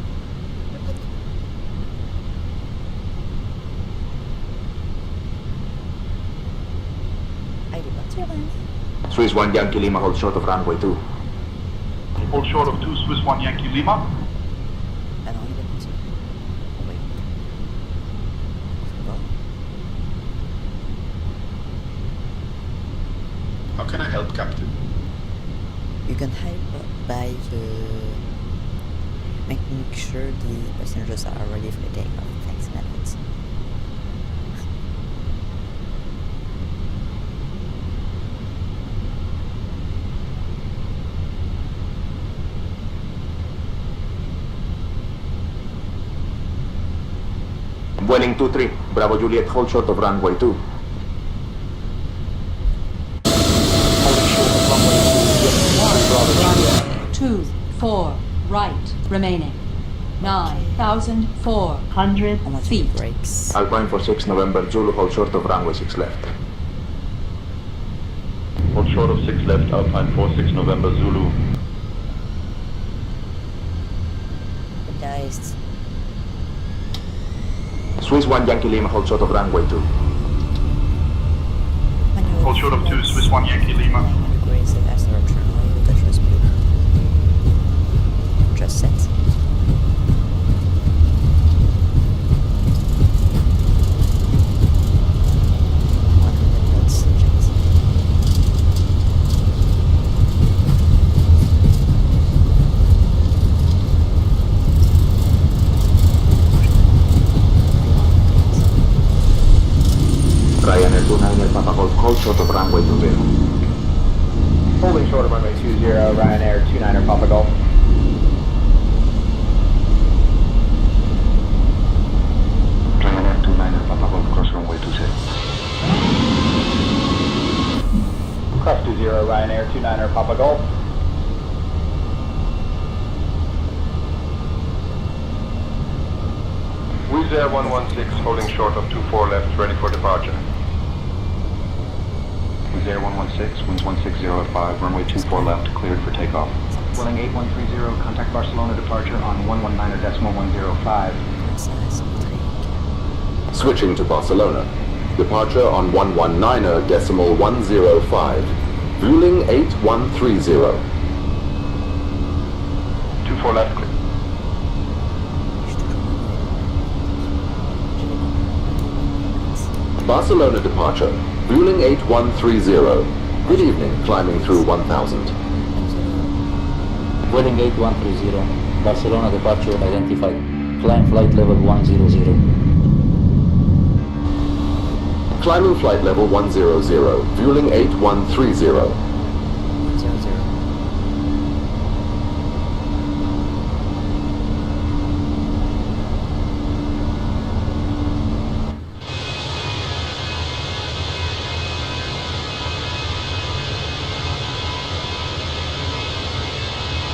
Ah, il est parti là même. Swiss 1 Yankee Lima, hold short of runway 2. Hold short of 2, Swiss 1 Yankee Lima. Ah non, il est parti. Oui. C'est bon. How can I help, Captain? You can help by making sure the passengers are ready for the takeoff. Thanks in advance. Vueling 23, Bravo Juliet, hold short of runway 2. Holding short of runway 2, 4 right remaining. 9,400 On va feet. brakes. Alpine 46 November Zulu, hold short of runway 6 left. Hold short of 6 left, Alpine 46 November Zulu. Guys. Swiss 1 Yankee Lima, hold short of runway 2. Hold short of 2, Swiss 1 Yankee Lima. Grace and as the return away with the first move. Just set. Ryanair 29 Papa Golf, hold short of runway 20. Holding short of runway 20, Ryanair 29er Papa Golf. Ryanair Papa Golf. Wizz Air 116 holding short of 24 left, ready for departure. Wizz Air 116, winds 160 at 5, runway 24 left, cleared for takeoff. Welling 8130, contact Barcelona departure on 119.105. Switching to Barcelona. Departure on 119.105. Vueling 8130. 24 left, clear. Barcelona departure. Vueling 8130. Good evening, climbing through 1000. Vueling 8130, Barcelona departure identified. Climb flight level 100. Climbing flight level 100. Vueling 8130.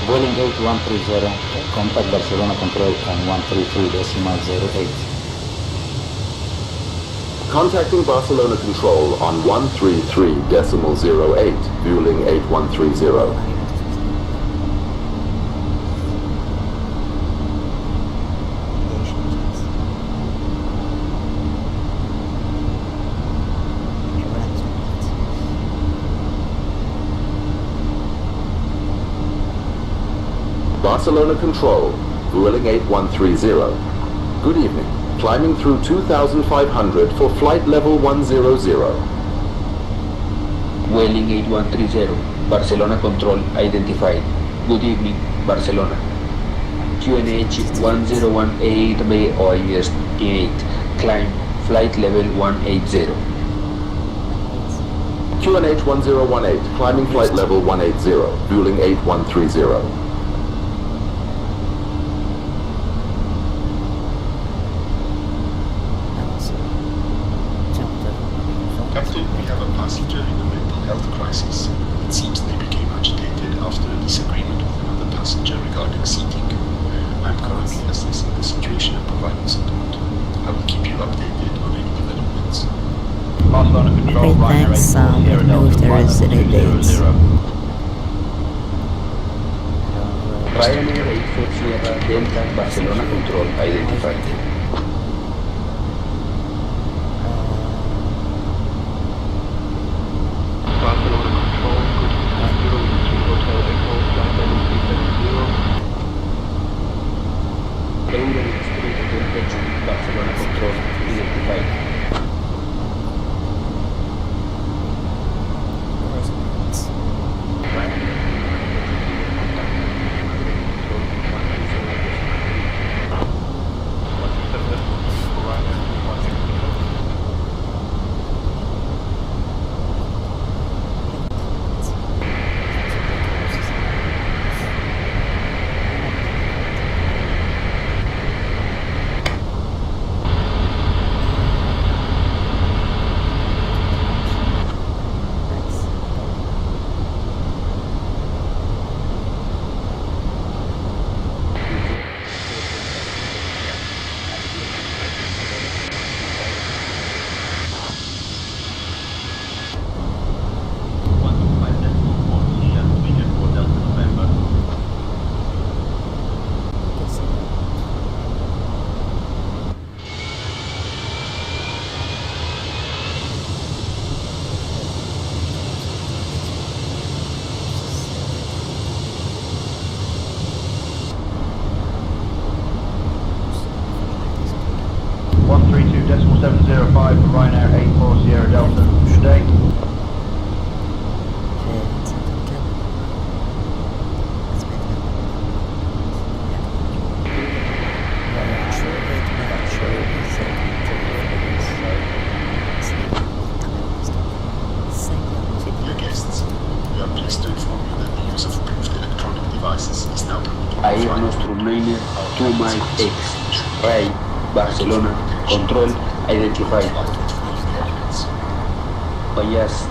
Vueling 8130, contact Barcelona control on 133.08. Contacting Barcelona control on 133.08. Vueling 8130. Barcelona Control, Vueling 8130. Good evening. Climbing through 2,500 for flight level 100. Vueling 8130, Barcelona control identified. Good evening, Barcelona. QNH 1018 OIS 8, climb flight level 180. QNH 1018, climbing flight level 180, Vueling 8130. Captain, we have a passenger in a mental health crisis. It seems they became agitated after a disagreement with another passenger regarding seating. I'm currently assessing the situation and providing support. I will keep you updated on any developments. Barcelona Control, Ryanair 84 remove the resident dates. Ryanair 84 Sierra Delta Barcelona control identified. Barcelona control, good evening, 03 Hotel Echo, flight level 370. Euler Street Temperature, Barcelona control identified. .705 for Ryanair 84 Sierra Delta. Today. Dear guests, we are pleased to inform you that the use of approved electronic devices is now permitted. Air Nostrum Liner 2 Mile X, Ray, Barcelona, control identified. Biased.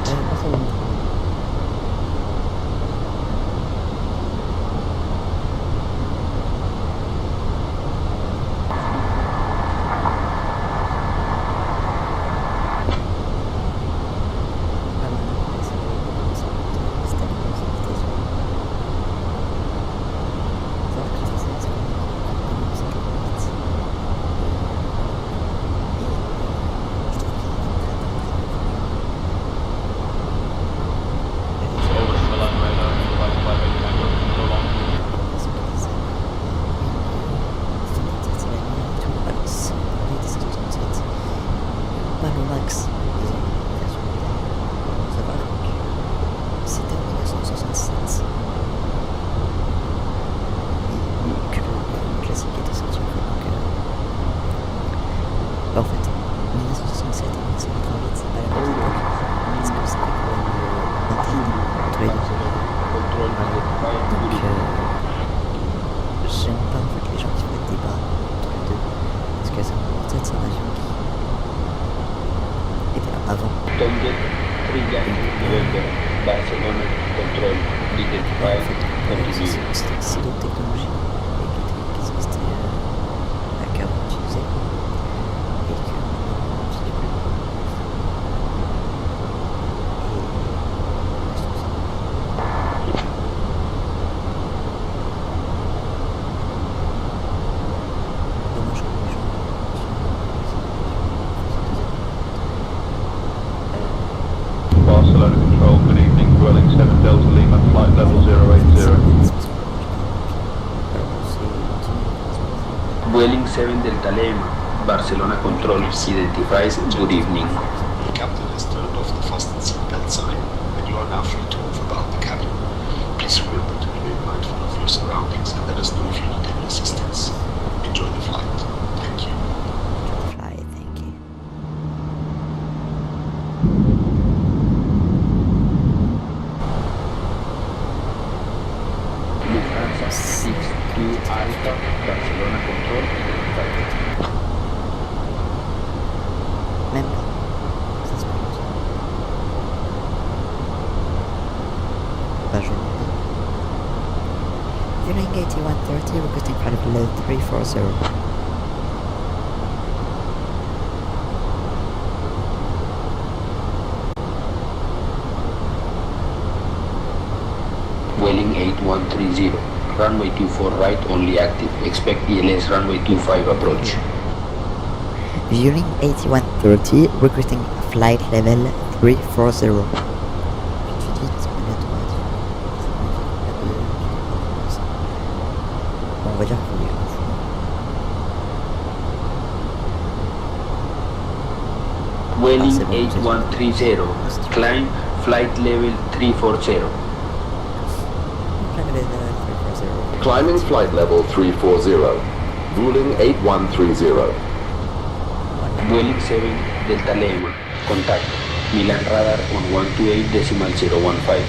200, 3 Yankee, November, Barcelona, control, identify, continue. C'est d'autres technologies qui existaient qu'avant utilisées et que maintenant on n'utilise plus. Barcelona Control, good evening, Dwelling 7 Delta Lima, flight level 080. Vueling 7 Delta Lima, Barcelona control, identifies, good evening. The captain has turned off the fasten seatbelt sign, and you are now free to move about the cabin. Please remember to remain mindful of your surroundings and let us know if you need any assistance. Enjoy the flight. Thank you. Fly, thank you. Lufthansa 6Q Alpha, Barcelona control, identified. Même pas. Ça se passe. Pas jaune. Vueling 8130, requesting flight of load 340. Vueling 8130, runway 24 right only active, expect ELS runway 25 approach. Vueling 8130, requesting flight level 340. On va dire qu'on est Vueling 8130, climb flight level 340. Climbing flight level 340. Vueling 8130. Vueling 7 Delta Lima, contact, Milan radar on 128.015.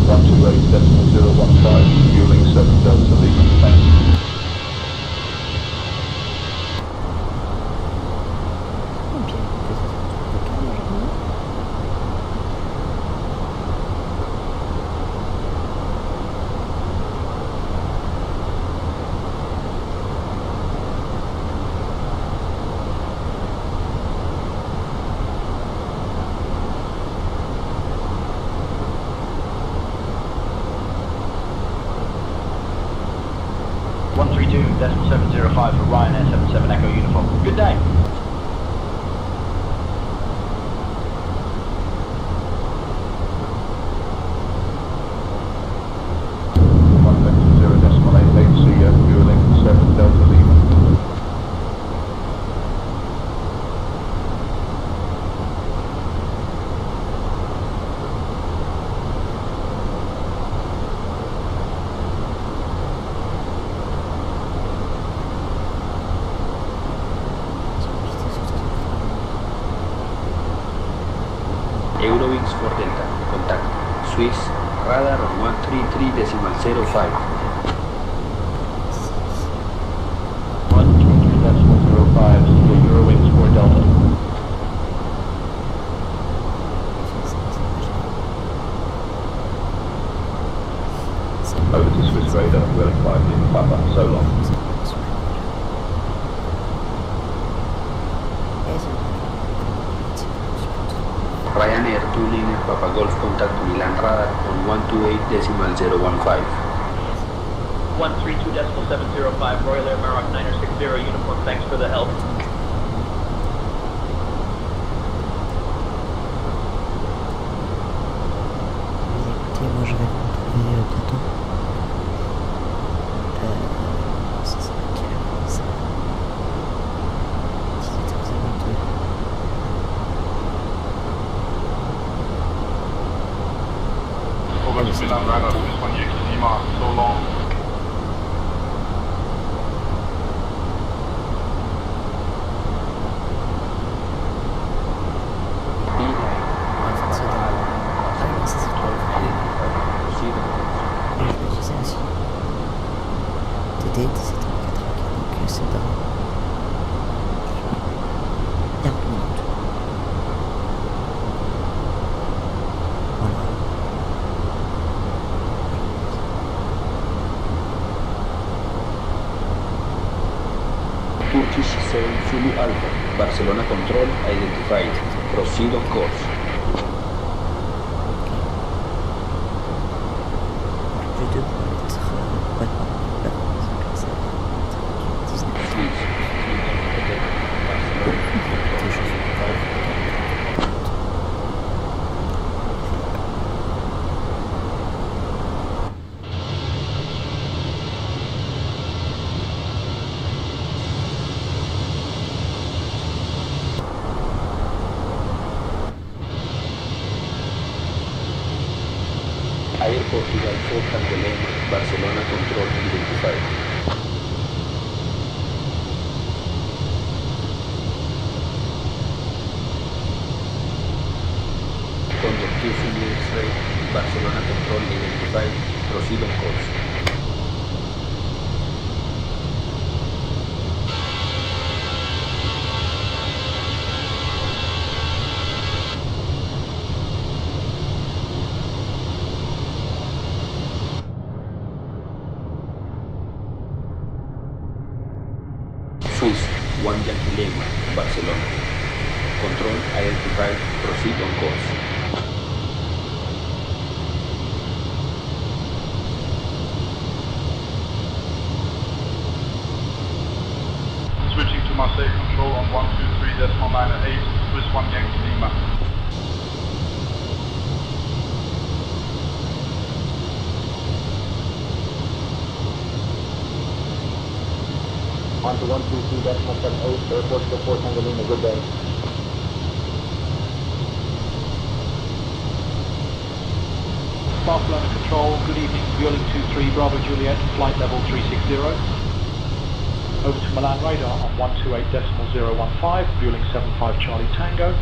128.015, Vueling 7 Delta Lima, thank you. .705 for Ryanair 77 Echo Uniform. Good day. Vueling 7 Delta Lima. Eurowings 4 Delta, contact, Swiss, radar on 133.05. 133.05, Eurowings 4 Delta. Over to Swiss radar, Vueling 5 Lima Papa, so long. Ryanair 29 Papa Golf contact Milan radar on 128.015. 132.705, Royal Air Maroc 960 Uniform, thanks for the help. Écoutez, moi je vais vous retrouver bientôt. Ça sera quelle heure ça 17h02. Over to Milan radar, this one Yankee Lima, so long. TD 17h80, donc c'est dans 40 minutes. Turkish 7 Zulu Alpha, Barcelona control identified. Proceed on course. Je dois être... Ouais, comme ça. Air Portugal 4 Tango Lima, Barcelona control identified. Contact 2 Zulu X-ray, Barcelona control identified. Proceed on course. Swiss 1 Yankee Lima, Barcelona. Control identified. Proceed on course. Switching to Marseille control on 123.908, Swiss 1 Yankee Lima. On to 122.78, Air Portugal 4 Tango Lima, good day. Barcelona control, good evening, Vueling 23 Bravo Juliet, flight level 360. Over to Milan radar on 128.015, Vueling 75 Charlie Tango.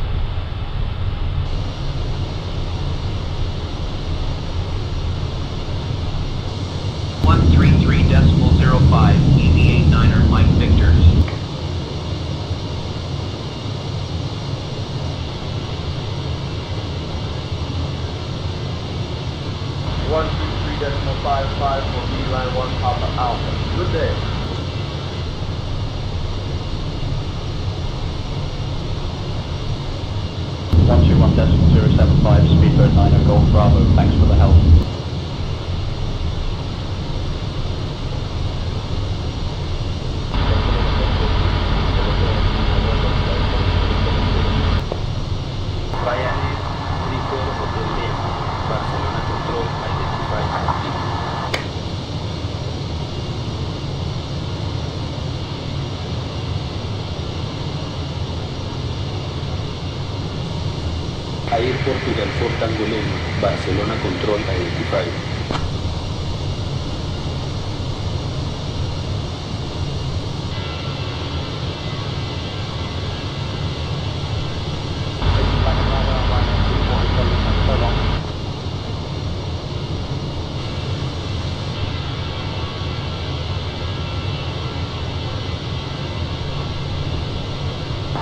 EV89er Mike Victor. 123.55 for V-Line 1 Papa Alpha. Good day. Speedbird 9 Golf Bravo, thanks for the help. Miami 34 Hotel Lima, Barcelona control identified. 4 Tango Lima, Barcelona control identified.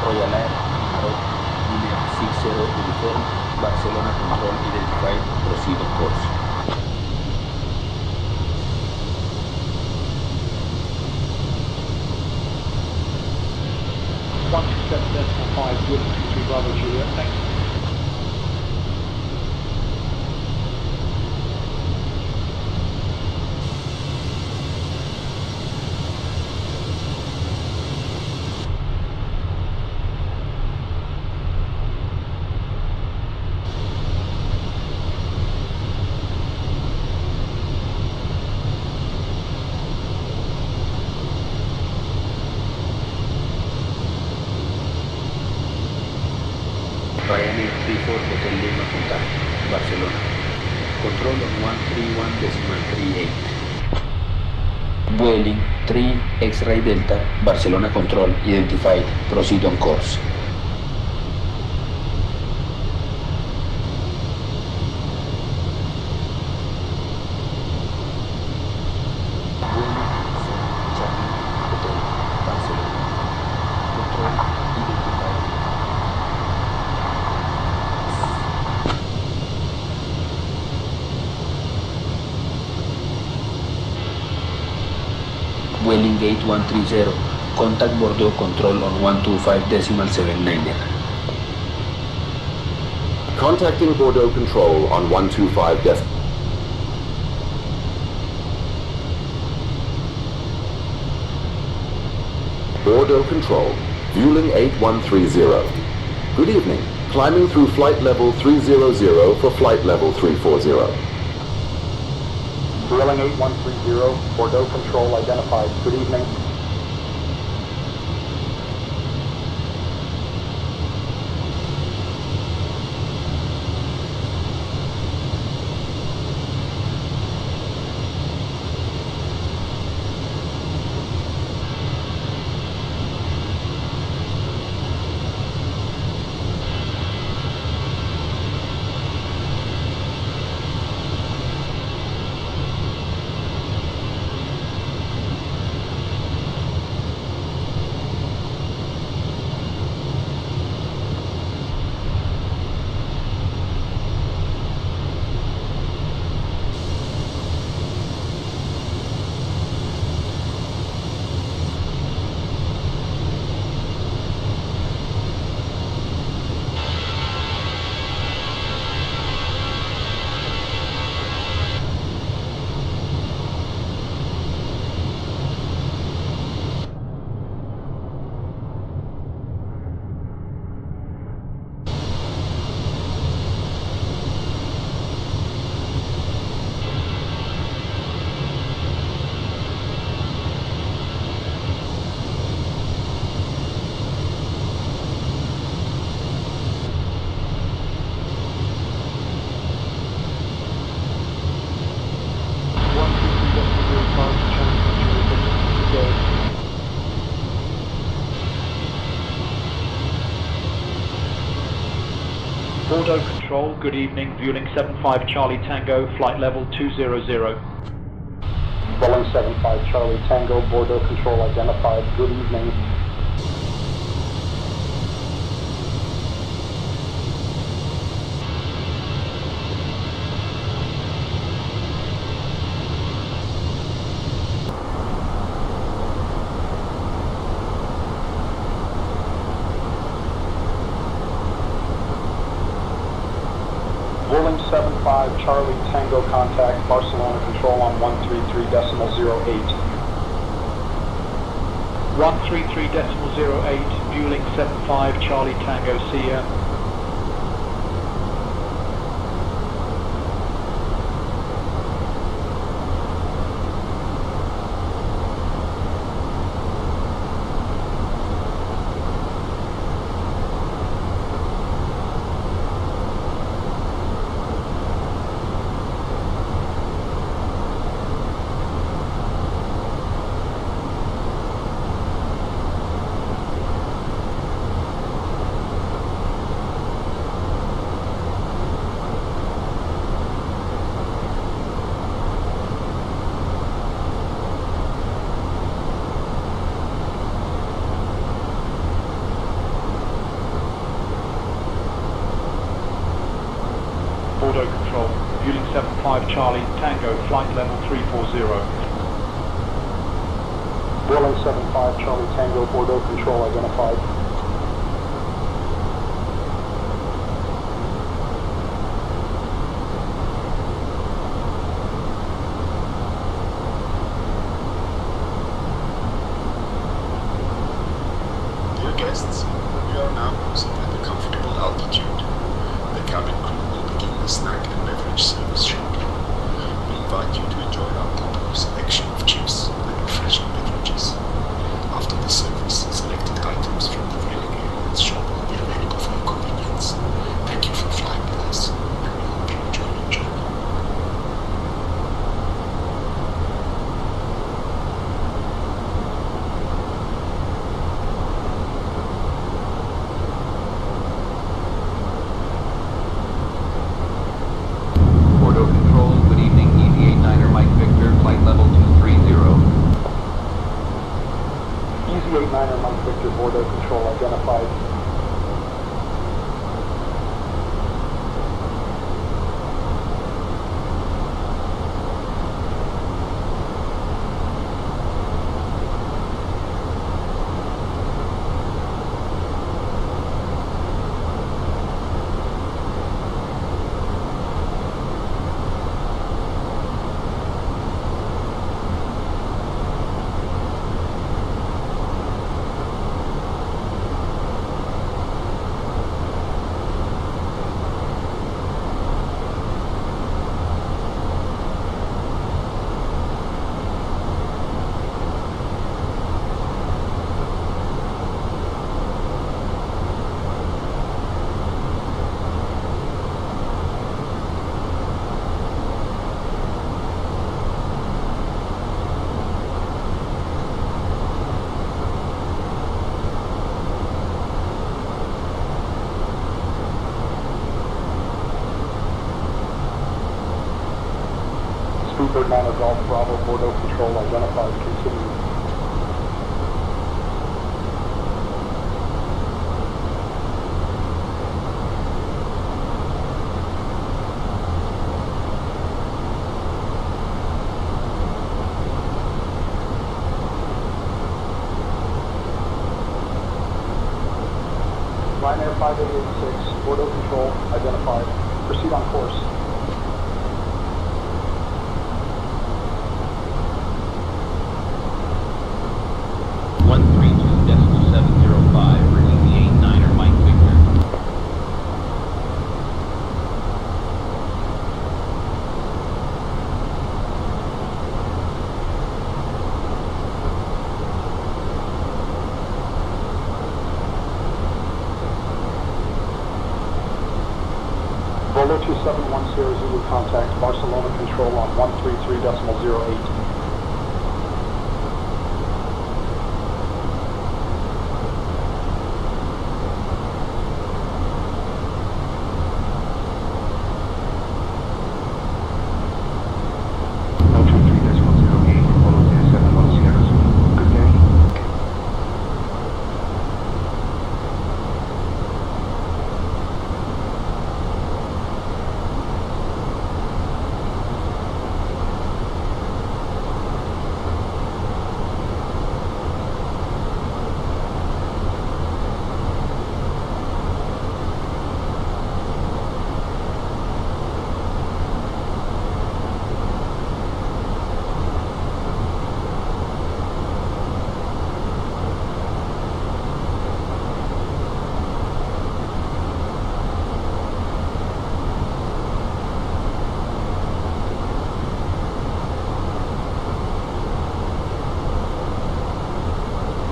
Royal Air, Línea 60 Uniform, Barcelona control identified, proceed on course. Vueling 23 Bravo Juliet, thanks. Miami 34 Hotel Lima contact, Barcelona. Control on 131.38. Vueling 3 X-Ray Delta, Barcelona control identified, proceed on course. Vueling 8130, Contact Bordeaux Control on 125.790. Contacting Bordeaux Control on 125 decimal. Bordeaux Control, fueling 8130. Good evening. Climbing through flight level 300 for flight level 340. Fueling 8130, Bordeaux Control identified. Good evening. Bordeaux Control, good evening. Fueling 75 Charlie Tango, flight level 200. Rolling 75 Charlie Tango, Bordeaux Control identified. Good evening. Rolling 75 Charlie Tango contact Barcelona Control on 133.08. 133.08, fueling 75 Charlie Tango, see ya. Bordeaux Control, fueling 75 Charlie Tango, flight level 340. Rolling 75 Charlie Tango, Bordeaux Control identified. Dear guests, we are now cruising at a comfortable altitude. The cabin crew will begin the snack and beverage service shortly. We invite you to enjoy our popular selection of chips and refreshing beverages. After the service, selected items from the Wheeling Airlines shop will be available for your convenience. Thank you for flying with us, and we hope you enjoy your journey. Bordeaux Control, good evening, Easy 89er Mike Victor, flight level 230. Easy 89er Mike Victor, Bordeaux Control identified. Ryanair 5886, Bordeaux Control, identified. Proceed on course. Bringing the 89er Mike Victor. Volo 2710 Zulu contact Barcelona Control on 133.08.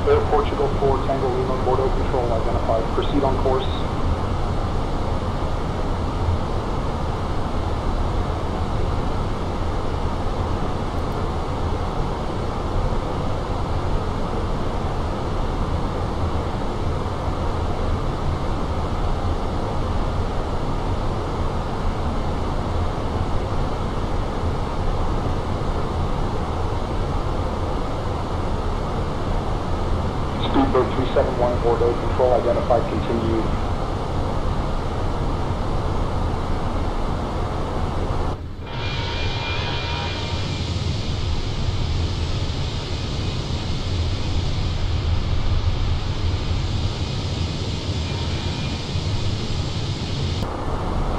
Air Portugal 4 Tango Lima Bordeaux Control identified. Proceed on course. Speedbird 371 Bordeaux Control identified, continue.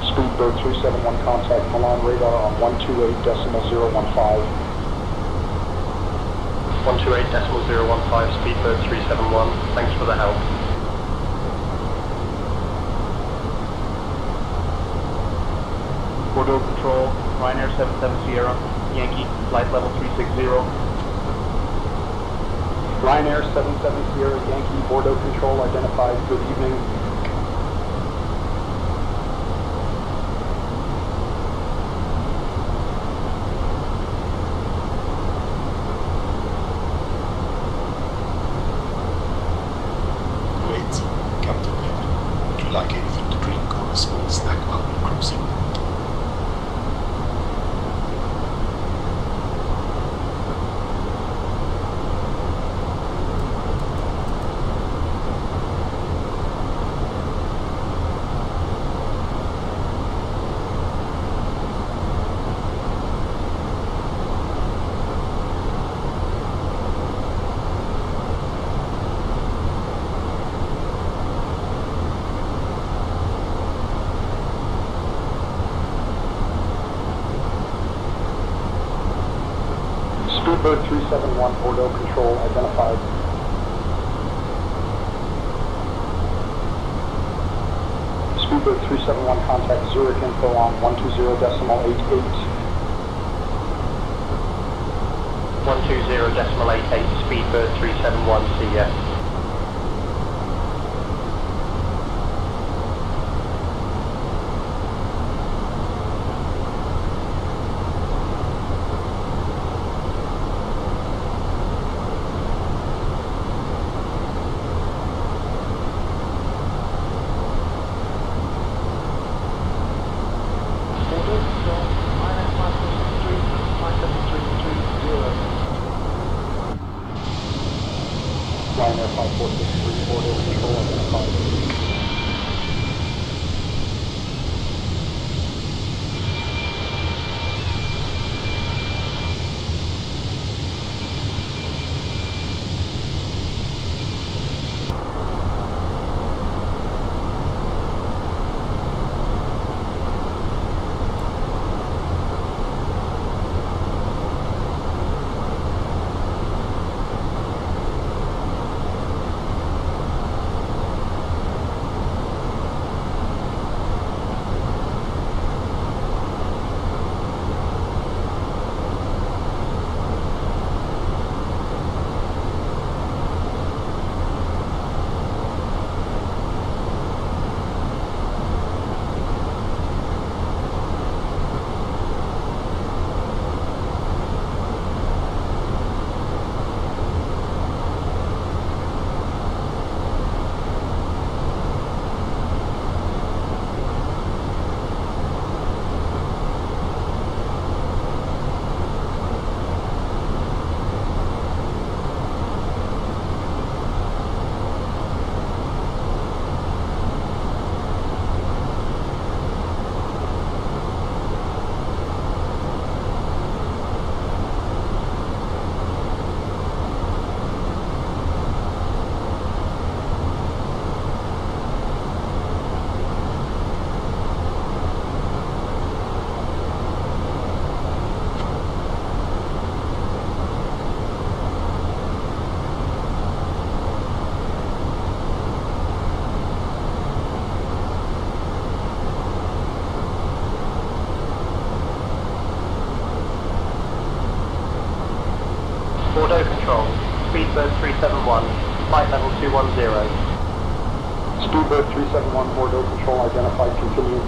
Speedbird 371 contact Milan radar on 128.015. 128.015, Speedbird 371. Thanks for the help. Bordeaux Control, Ryanair 77 Sierra, Yankee, flight level 360. Ryanair 77 Sierra, Yankee, Bordeaux Control identified. Good evening. Like anything to drink or a small snack while we're cruising? Speedbird 371 Bordeaux Control identified. Speedbird 371 contact Zurich info on 120.88. 120.88, Speedbird 371 CF. Ryanair 5463 Bordeaux Control identified. flight level 210. Speedbird 371, Bordeaux control identified, continue.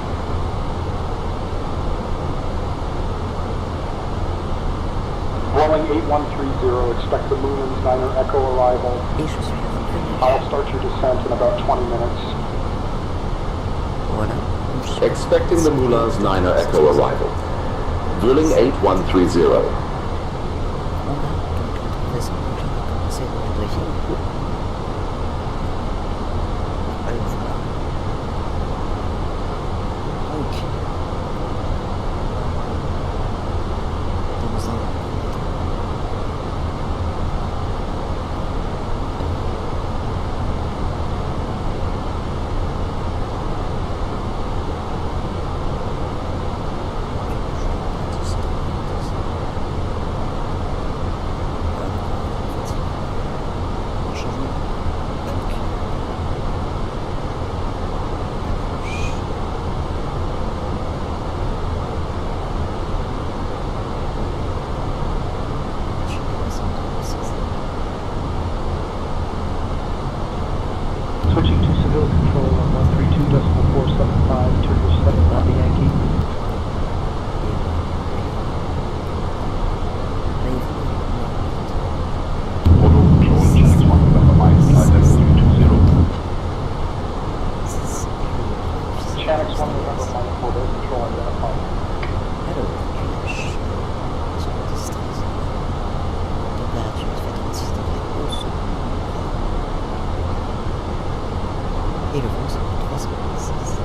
Rolling 8130, expect the Moulins 9er Echo arrival. I'll start your descent in about 20 minutes. Expecting the Moulins 9er Echo arrival. Drilling 8130. Switching to civil control on 132.475, Turkish 7 Papa Yankee. Bordeaux control, Chenix 1 November Mike, flight level 320. Chenix 1 November Mike, Bordeaux control identified. Et le vent, c'est 356.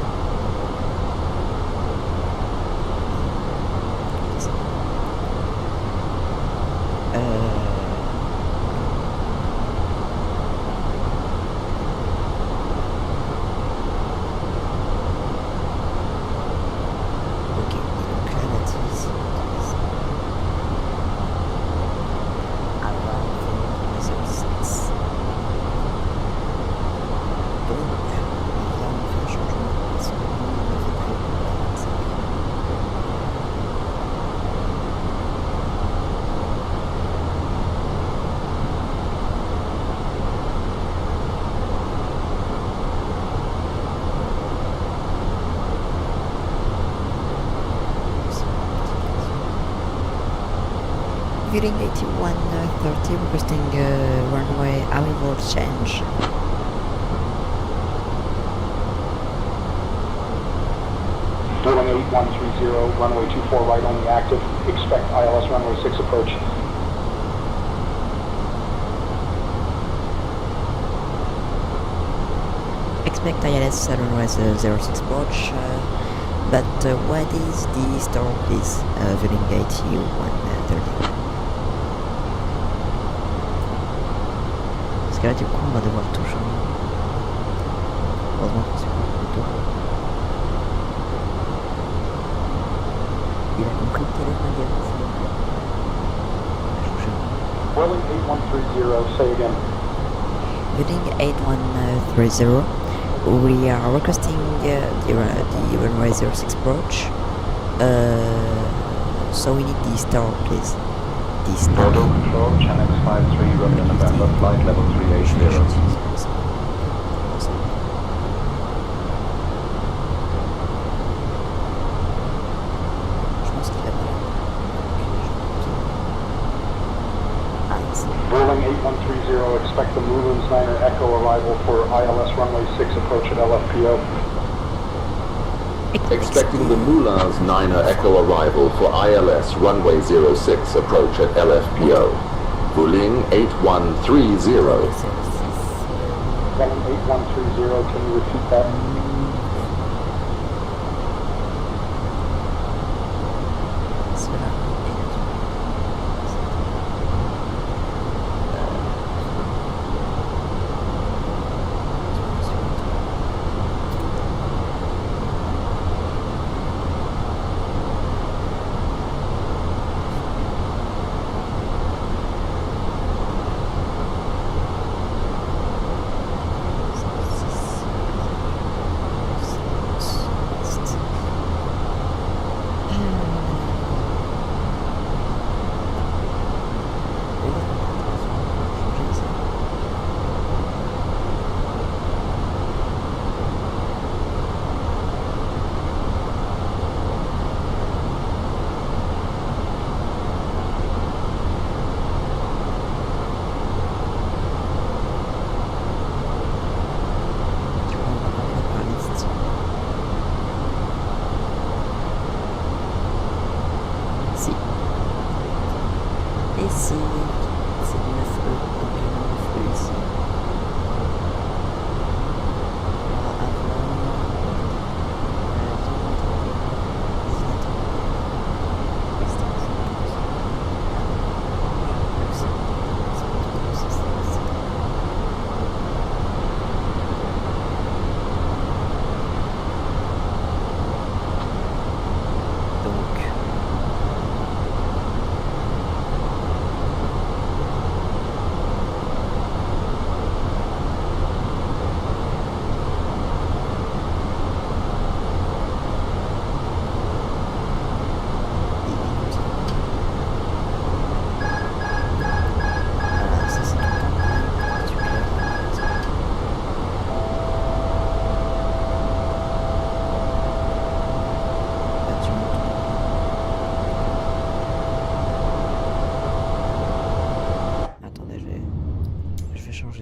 Ok, et donc là, la tise. Alors, on fait une 06. Donc, là, on fait un changement parce que nous, on avait prévu la 25. Feeling 8130, requesting runway arrival change. Boeing 8130, runway 24 right only active. Expect ILS runway 6 approach. Expect ILS runway 06 approach. But what is the storm, please? Feeling 8130. Parce que là, du coup, on va devoir tout changer. Heureusement qu'on s'est pas plus tôt. Il a compris quelle est ma guerre. Boeing 8130, say again. Heading 8130, we are requesting the runway 06 approach. So we need the star, please. The star. Bordeaux control, Chenix 53, Romeo November, flight level 380. Boeing 8130, expect the Moulins 9er Echo arrival for ILS runway 6 approach at LFPO. Expecting the Moulins 9er Echo arrival for ILS runway 06 approach at LFPO. Vueling 8130. Boeing 8130, can you repeat that?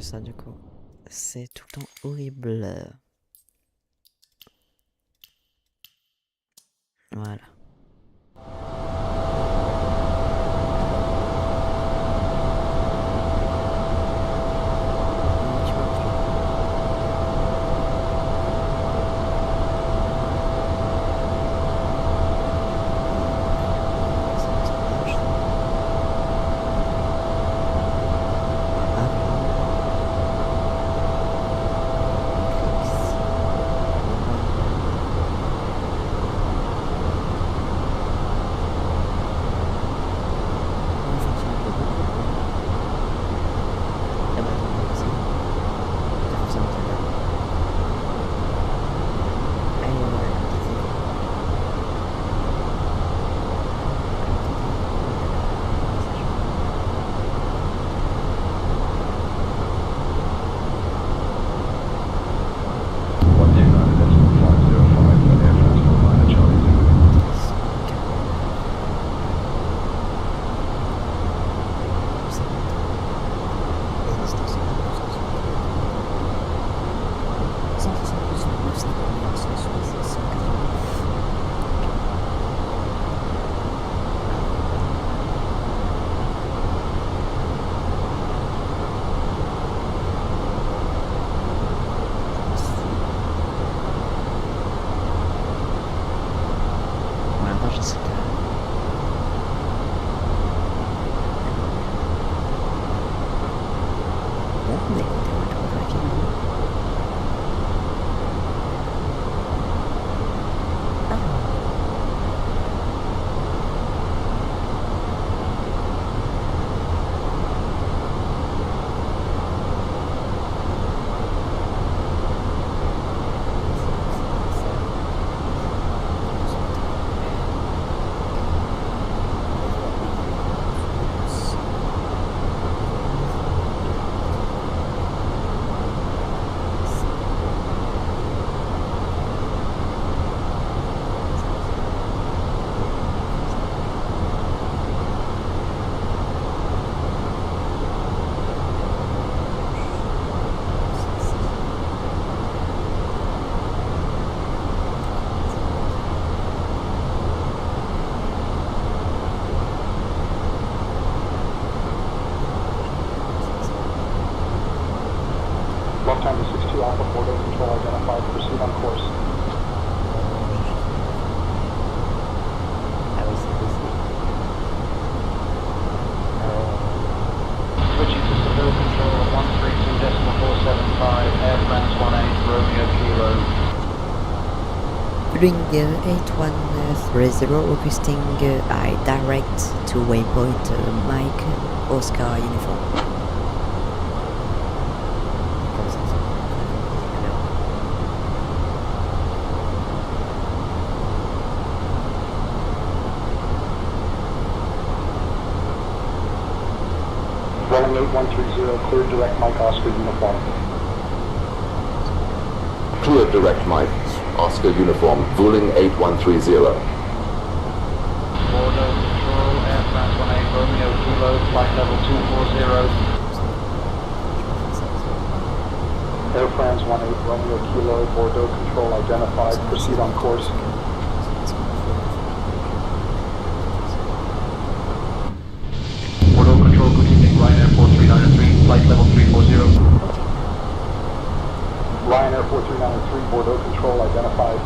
ça du coup. C'est tout le temps horrible. Voilà. Lufthansa 62 Alpha, Bordeaux control identified, proceed on course. Switching to Seville control 132.475, Air France 18, Romeo Kilo. Following 8130 requesting I direct to waypoint Mike Oscar uniform. Rolling 8130, clear direct Mike Oscar uniform. Clear direct Mike, Oscar uniform, Vueling 8130. Bordeaux control, Air France 18, Romeo Kilo, flight level 240. Air France 18, Romeo Kilo, Bordeaux control identified, proceed on course. Bordeaux control, good evening, Ryanair 4393, flight level 340. Ryanair 4393, Bordeaux control identified.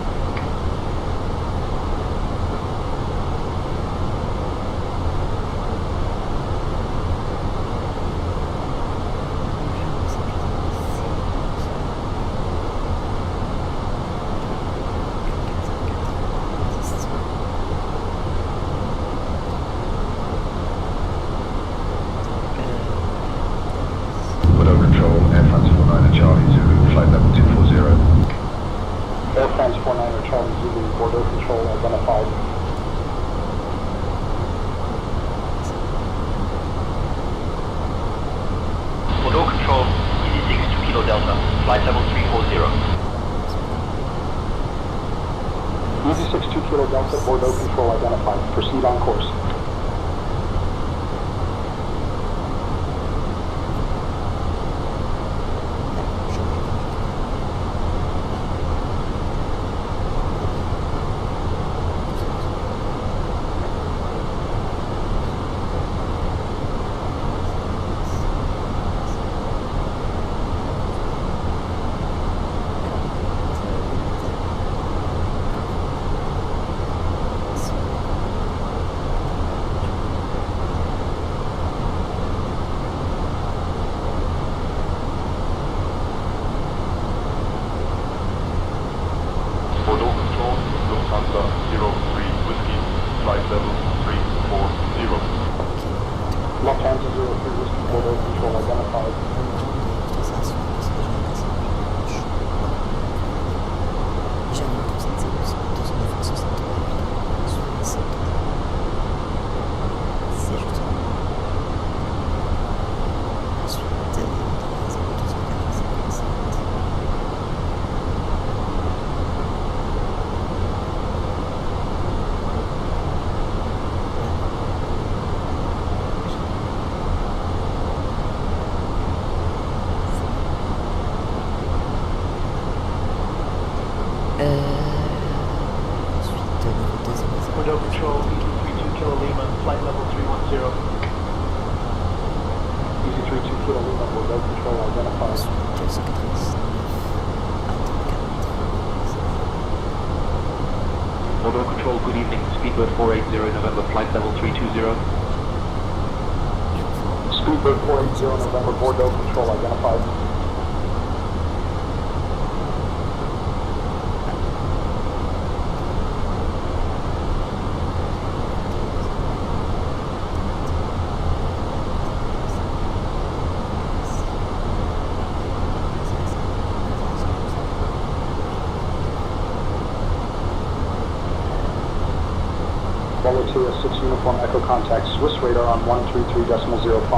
Bordeaux control, Air France 49 Charlie Zulu, flight level 240. Air France 49 Charlie Zulu, Bordeaux control identified. Bordeaux control, EZ6 2 Kilo Delta, flight level 340. EZ6 2 Kilo Delta, Bordeaux control identified, proceed on course. Bordeaux Control, good evening. Speedbird 480 November, flight level 320. Speedbird 480 November, Bordeaux Control identified. Bravo 2 is 6 Uniform Echo contact, Swiss radar on 133.05. 133.05,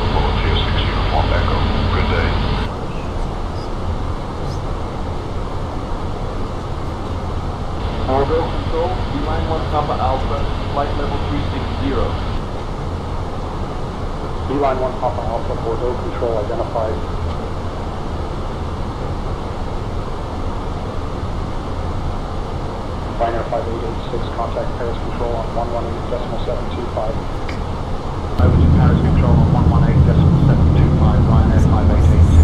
Apollo 6 Uniform Echo. Good day. Bordeaux Control, Beeline 1 Papa Alpha, flight level 360. Beeline 1 Papa Alpha, Bordeaux Control identified. Ryanair 5886, contact Paris Control on 118.725. Over to Paris Control on 118.725, Ryanair 5886.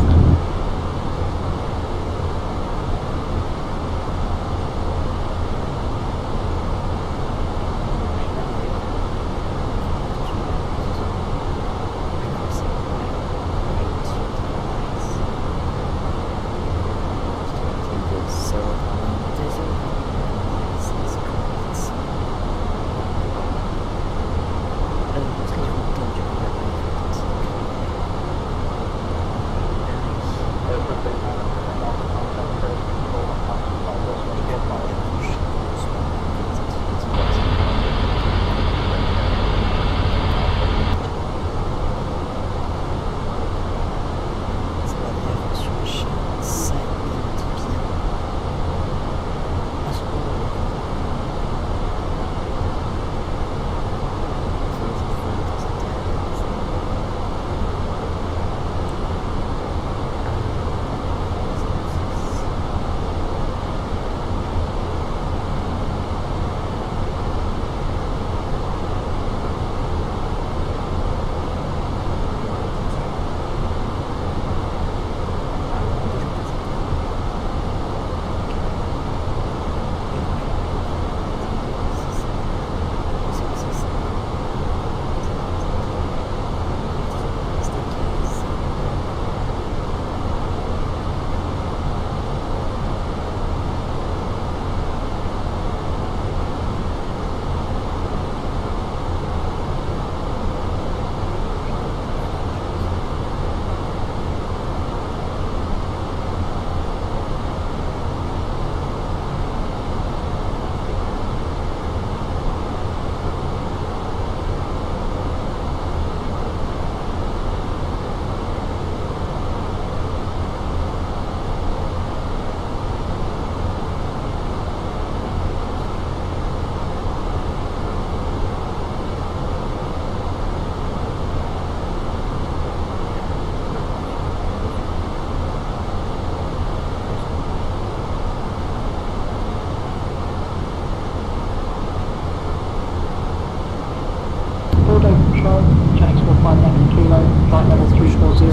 Bordeaux Control, Fenix 45 Yankee Kilo, flight level 340.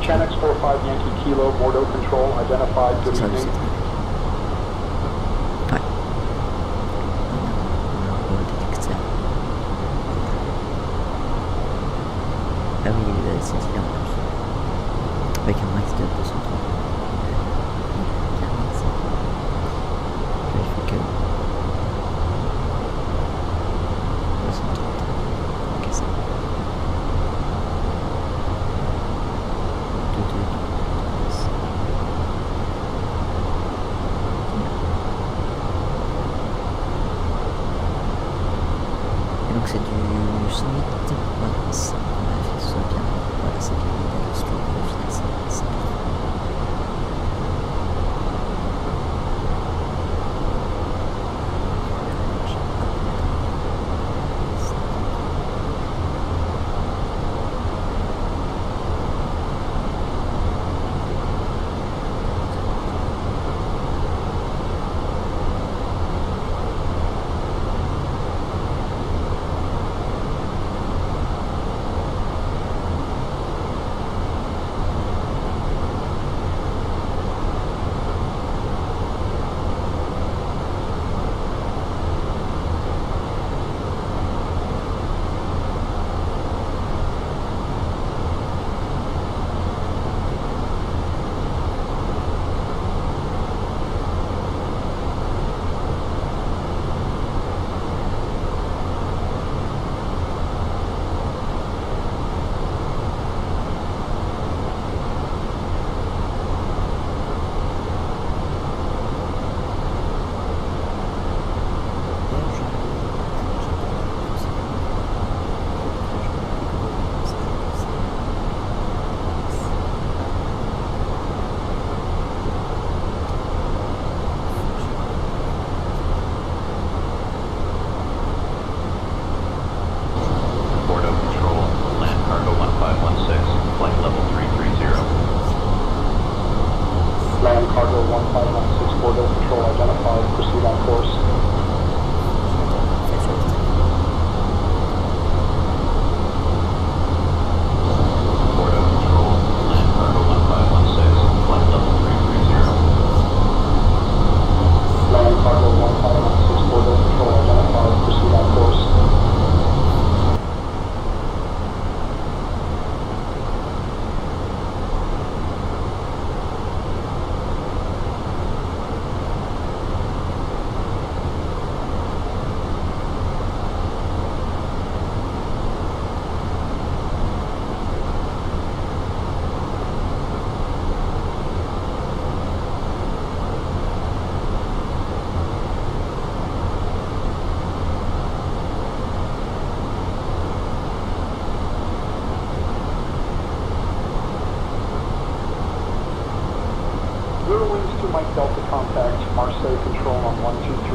Fenix 45 Yankee Kilo, Bordeaux Control, identified, good evening. Ah oui, c'est bien en plus. Avec un max de 230. Il faut que 230. Ok, ça. 2, 2, 2, 3. Et donc c'est du 108. Voilà, ça. Soit bien, voilà, c'est bien, il y a le stroke, le final, c'est bien.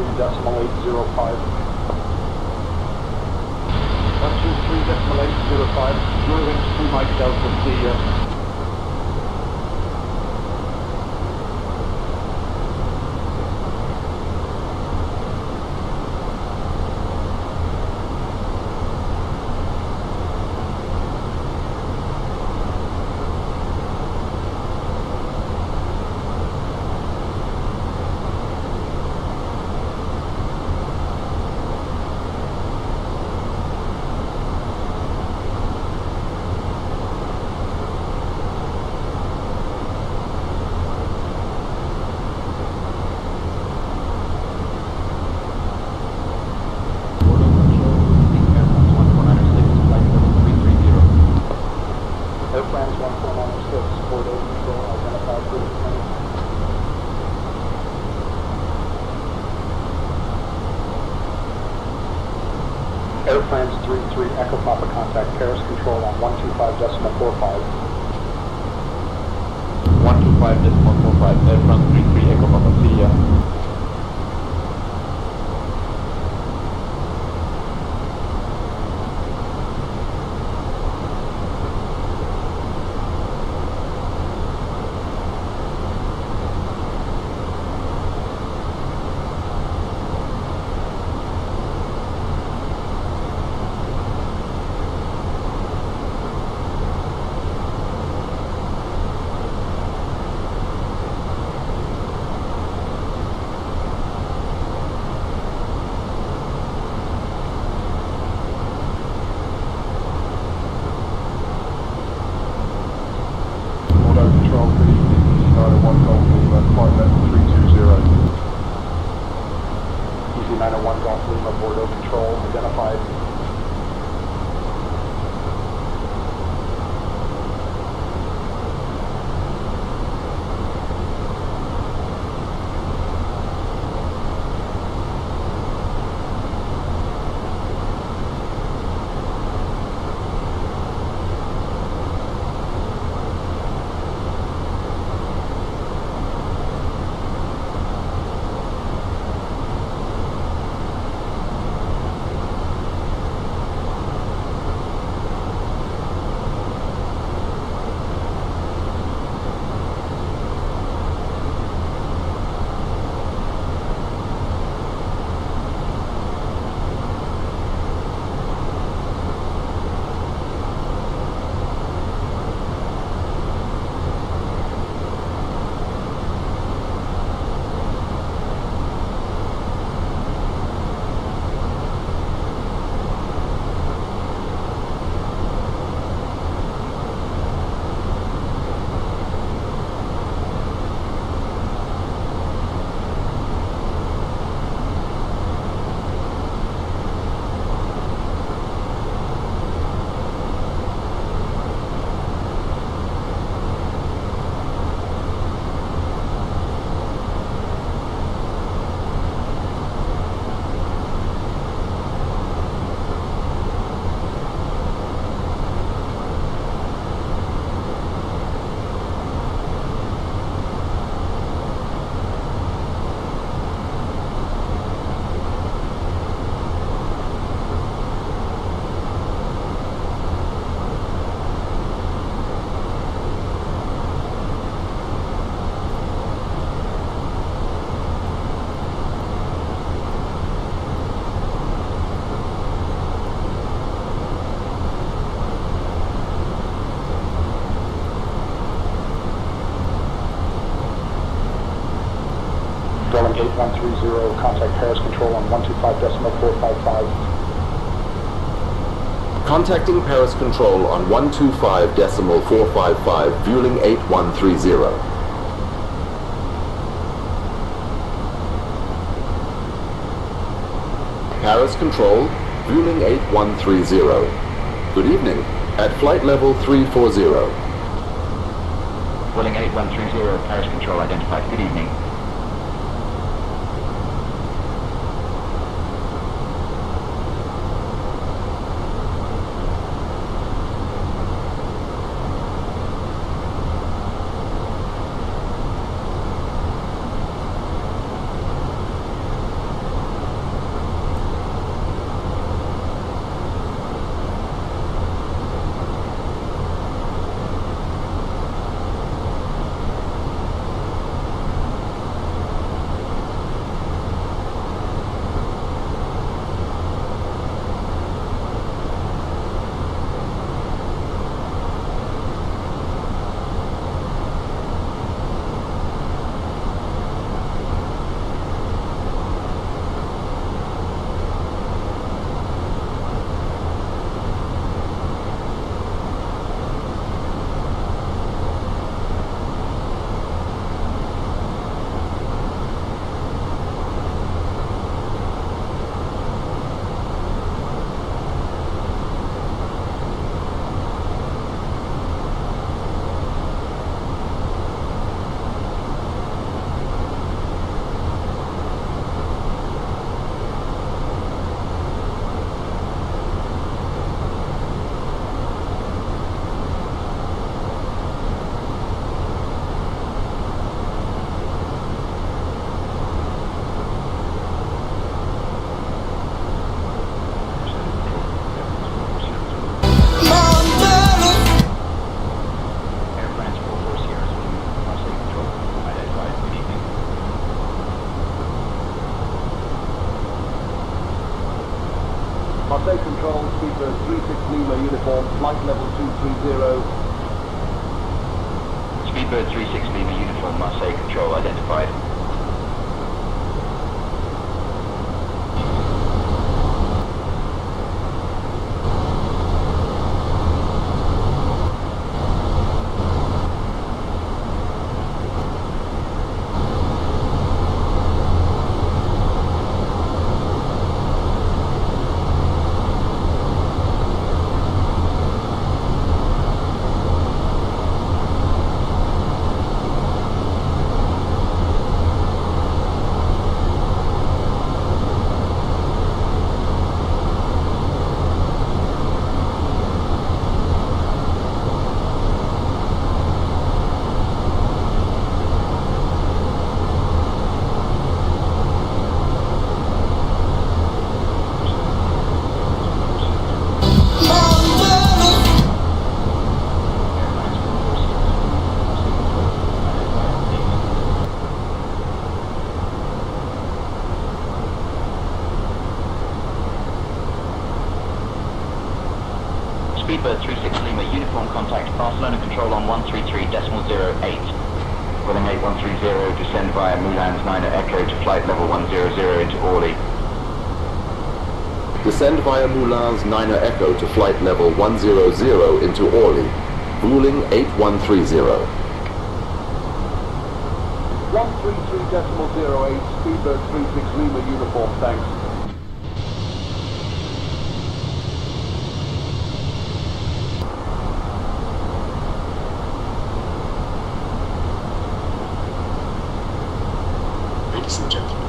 123.805. 123.805. Your wings 2 Mike Delta, see ya. Airplanes 33 Echo Papa contact Paris control on 125.45. 125.45, Airplane 33 Echo Papa, see ya. Boeing 8130, contact Paris control on 125.455. Contacting Paris control on 125.455, fueling 8130. Paris control, fueling 8130. Good evening, at flight level 340. Fueling 8130, Paris control identified. Good evening. Marseille Control, Speedbird 36 Lima Uniform, flight level 230. Speedbird 36 Lima Uniform, Marseille Control identified. Speedbird 36 Lima Uniform contact Barcelona Control on 133.08. Willing 8130, descend via Moulin's 9 Echo to flight level 100 into Orly. Descend via Moulin's 9 Echo to flight level 100 into Orly. Ruling 8130. 133.08, Speedbird 36 Lima Uniform, thanks. Ladies and gentlemen,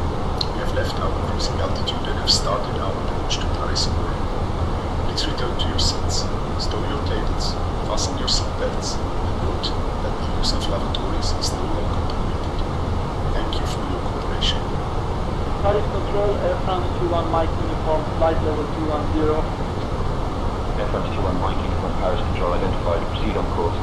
we have left our cruising altitude and have started our approach to Paris. Please return to your seats, stow your cables, fasten your seatbelts, and note that the use of lavatories is no longer permitted. Thank you for your cooperation. Paris Control, Air France 21 Mike Uniform, flight level 210. Air France 21 Mike Uniform, Paris Control identified. Proceed on course.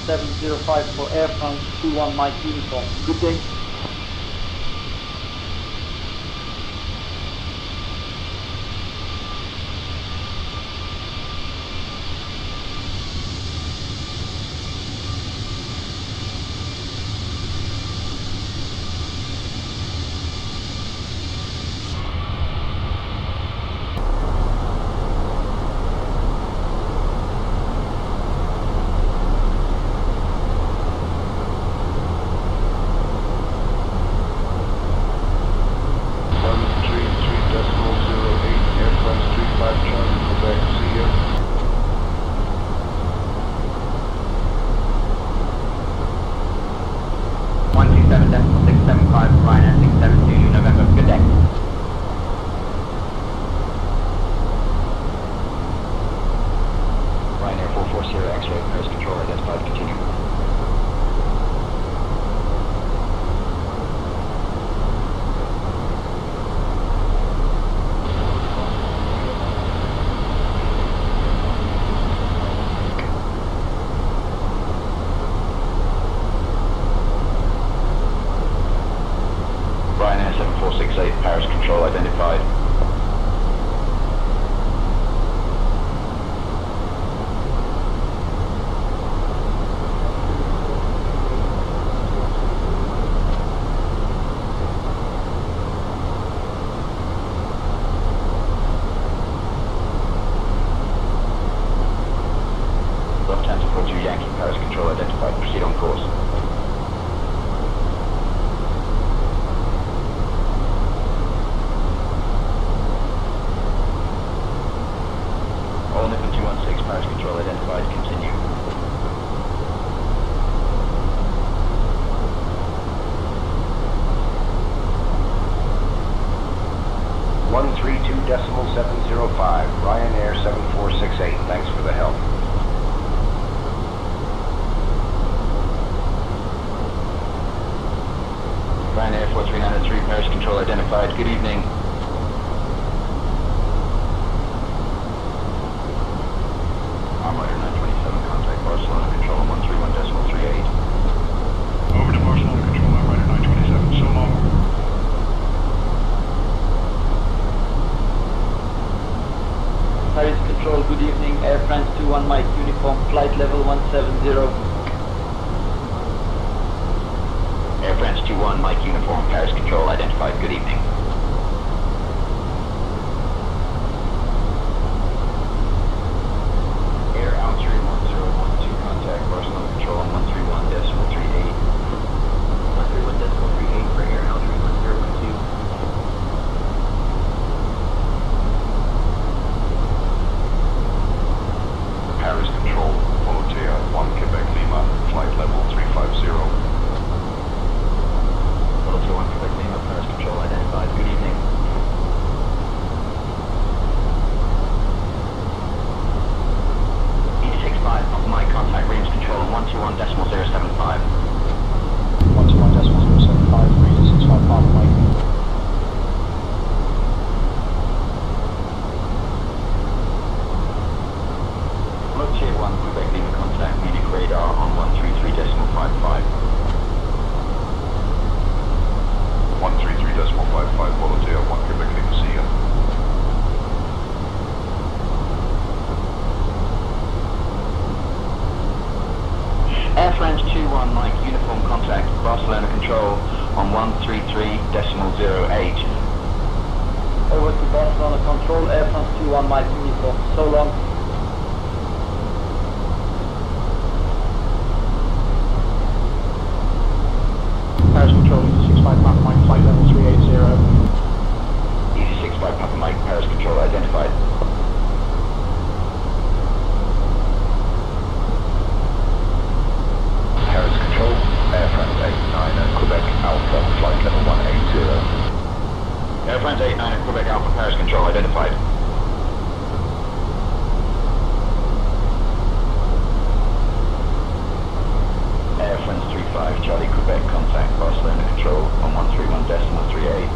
.705 for Air France 21 Mike Uniform. Good day. 5 Charlie, Quebec, see you. Ryanair 672 November. Good day. Ryanair 440 X-ray, Paris control identified, continue. Ryanair 7468, Paris control identified. Lufthansa 42 Yankee, Paris control identified. Proceed on course. All Nippon 216, Paris control identified. Continue. One 132.705, Ryanair 7468. Thanks for the help. Ryanair 4393, Paris control identified. Good evening. Ryanair 927, contact Barcelona control 131.38. Over to Barcelona control, Ryanair 927, so long. Paris control, good evening. Air France 21 Mike uniform, flight level 170. Air France 21, Mike uniform, Paris control identified. Good evening. Air altitude 1012, contact Barcelona control on 131.38. 131.38 for air altitude 1012. Paris control, Volotea 1 Quebec Lima, flight level 350. Volotea 1 Quebec Lima, Paris control identified. Good evening. Of my contact range control 121.075. 121.075, 365 Papa Mike. Volotea 1 Quebec Lima contact Munich radar on 133.55. 133.55, Volotea 1 Quebec Lima, see ya. Air France 21 Mike uniform contact Barcelona control on 133.08. Over to Barcelona control, Air France 21 Mike uniform, so long. Paris control, 65 Papa Mike, flight level 380. Easy 65 Papa Mike, Paris control identified. Paris control, Air France 89, Quebec Alpha, flight level 180. Air France 89 Quebec Alpha, Paris control identified. Air France 35 Charlie Quebec contact Barcelona control on 131.38.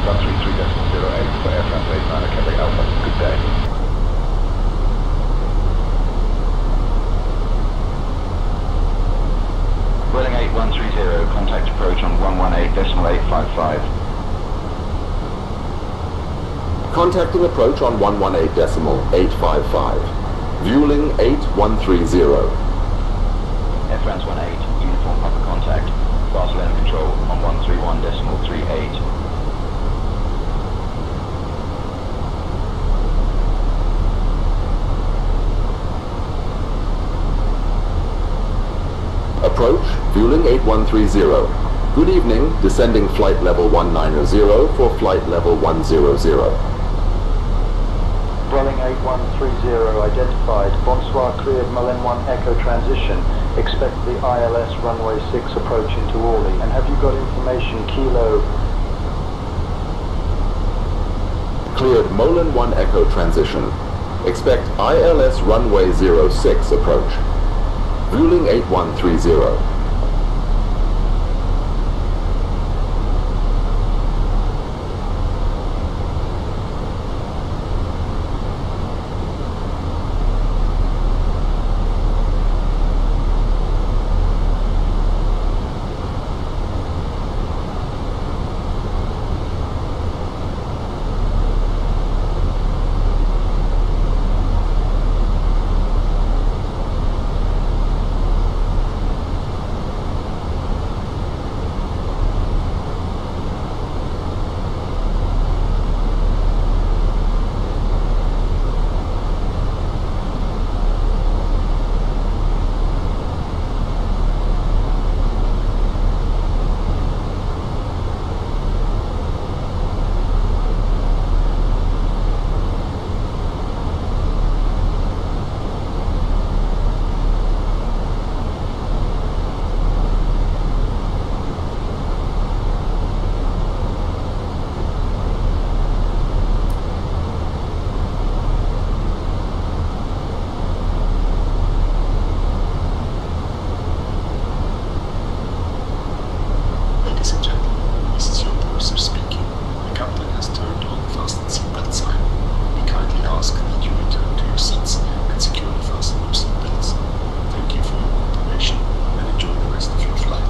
133.08 for Air France 89, Quebec Alpha. Good day. Welling 8130, contact approach on 118.855. Contacting approach on 118.855. Vueling 8130. Air France 18, uniform Papa contact, Barcelona control on 131.38. Approach, Vueling 8130. Good evening, descending flight level 190 for flight level 100. Vueling 8130 identified. Bonsoir, cleared Malin 1 Echo transition. Expect the ILS runway 6 approach into Orly. And have you got information, Kilo? Cleared Molin 1 Echo transition. Expect ILS runway 06 approach. Vueling 8130. Ladies and gentlemen, this is your purser speaking. The captain has turned on the fasten seatbelt sign. We kindly ask that you return to your seats and securely fasten your seatbelts. Thank you for your cooperation and enjoy the rest of your flight.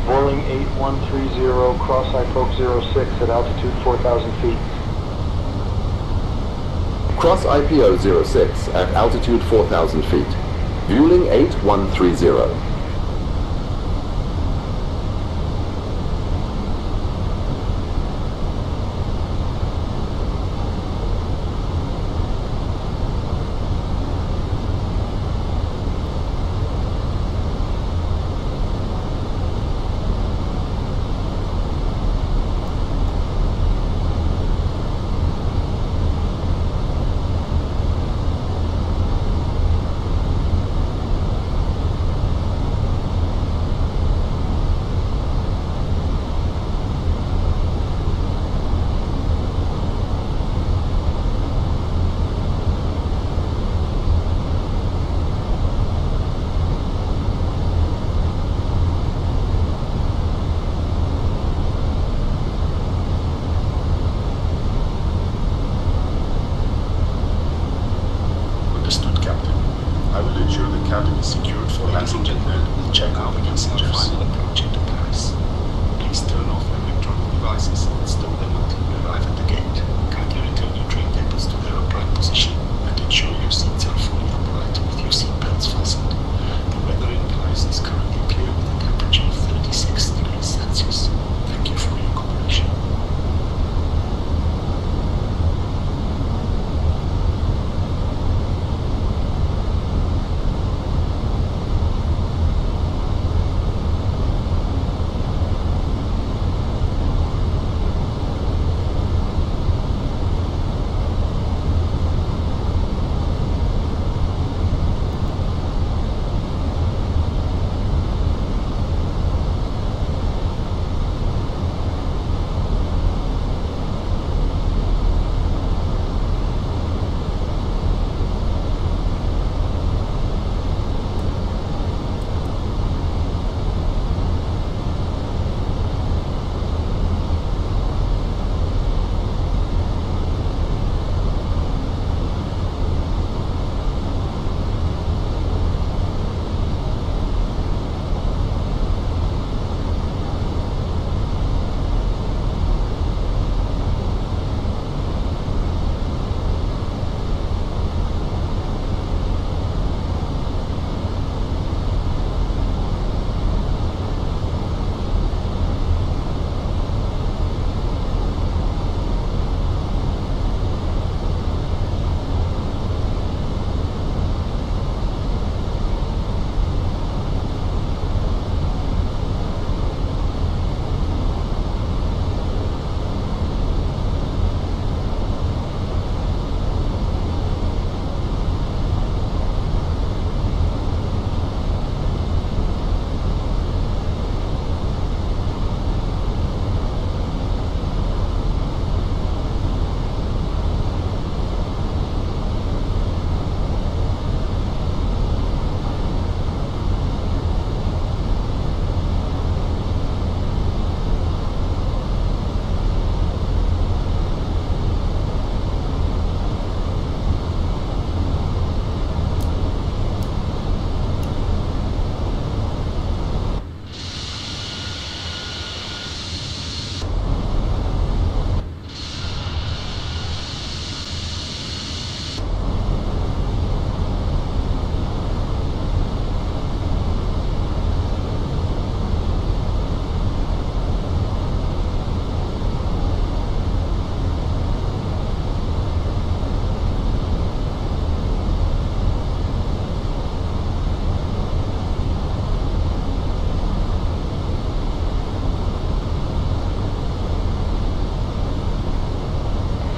Boeing 8130, cross IPOC 06 at altitude 4,000 feet. Cross IPO 06 at altitude 4,000 feet. Fueling 8130.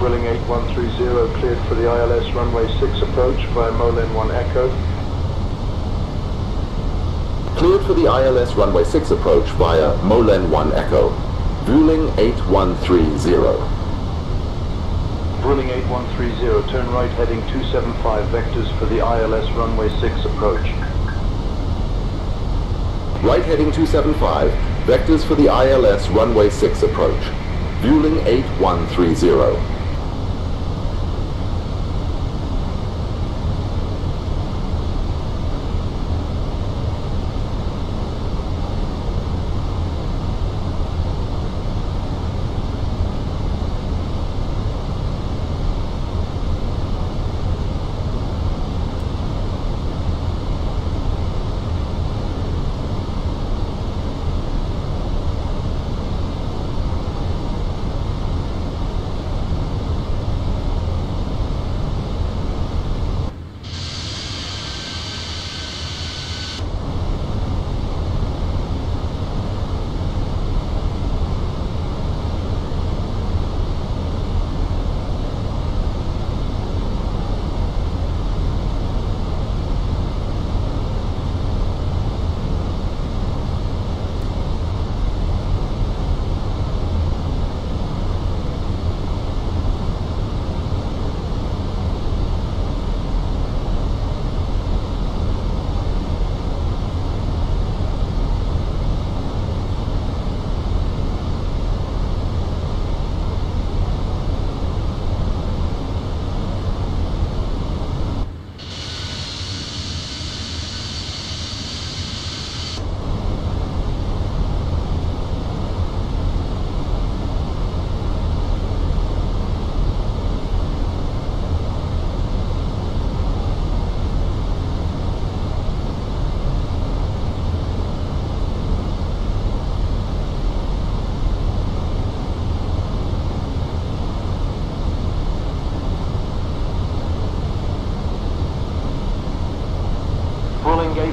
Welling 8130 cleared for the ILS runway 6 approach via Molin 1 Echo. Cleared for the ILS runway 6 approach via Molin 1 Echo. Fueling 8130. Vueling 8130, turn right heading 275 vectors for the ILS runway 6 approach. Right heading 275, vectors for the ILS runway 6 approach. Fueling 8130.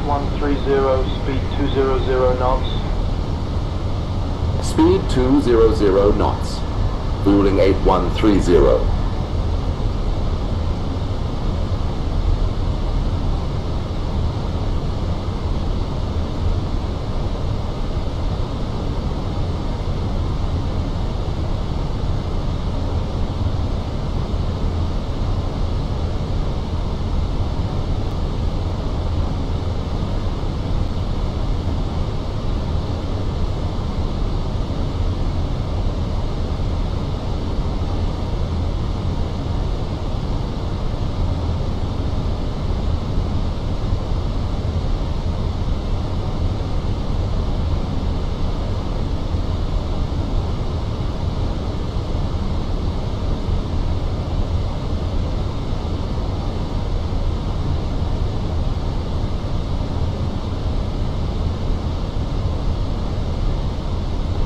8130, speed 200 knots. Speed 200 knots. Fueling 8130.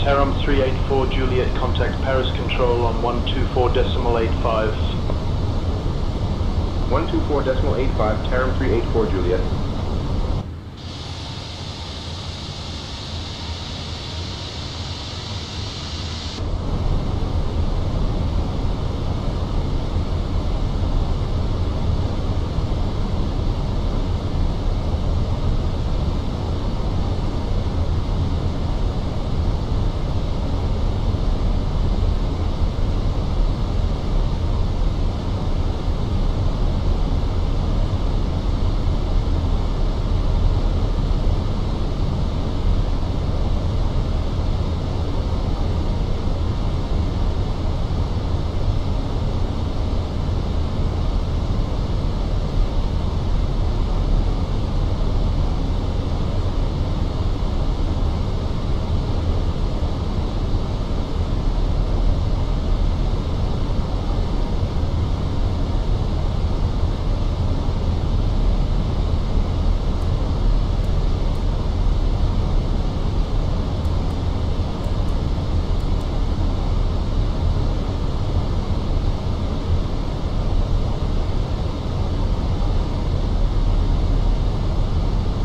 Taram 384 Juliet, contact Paris Control on 124.85. 124.85, Taram 384 Juliet.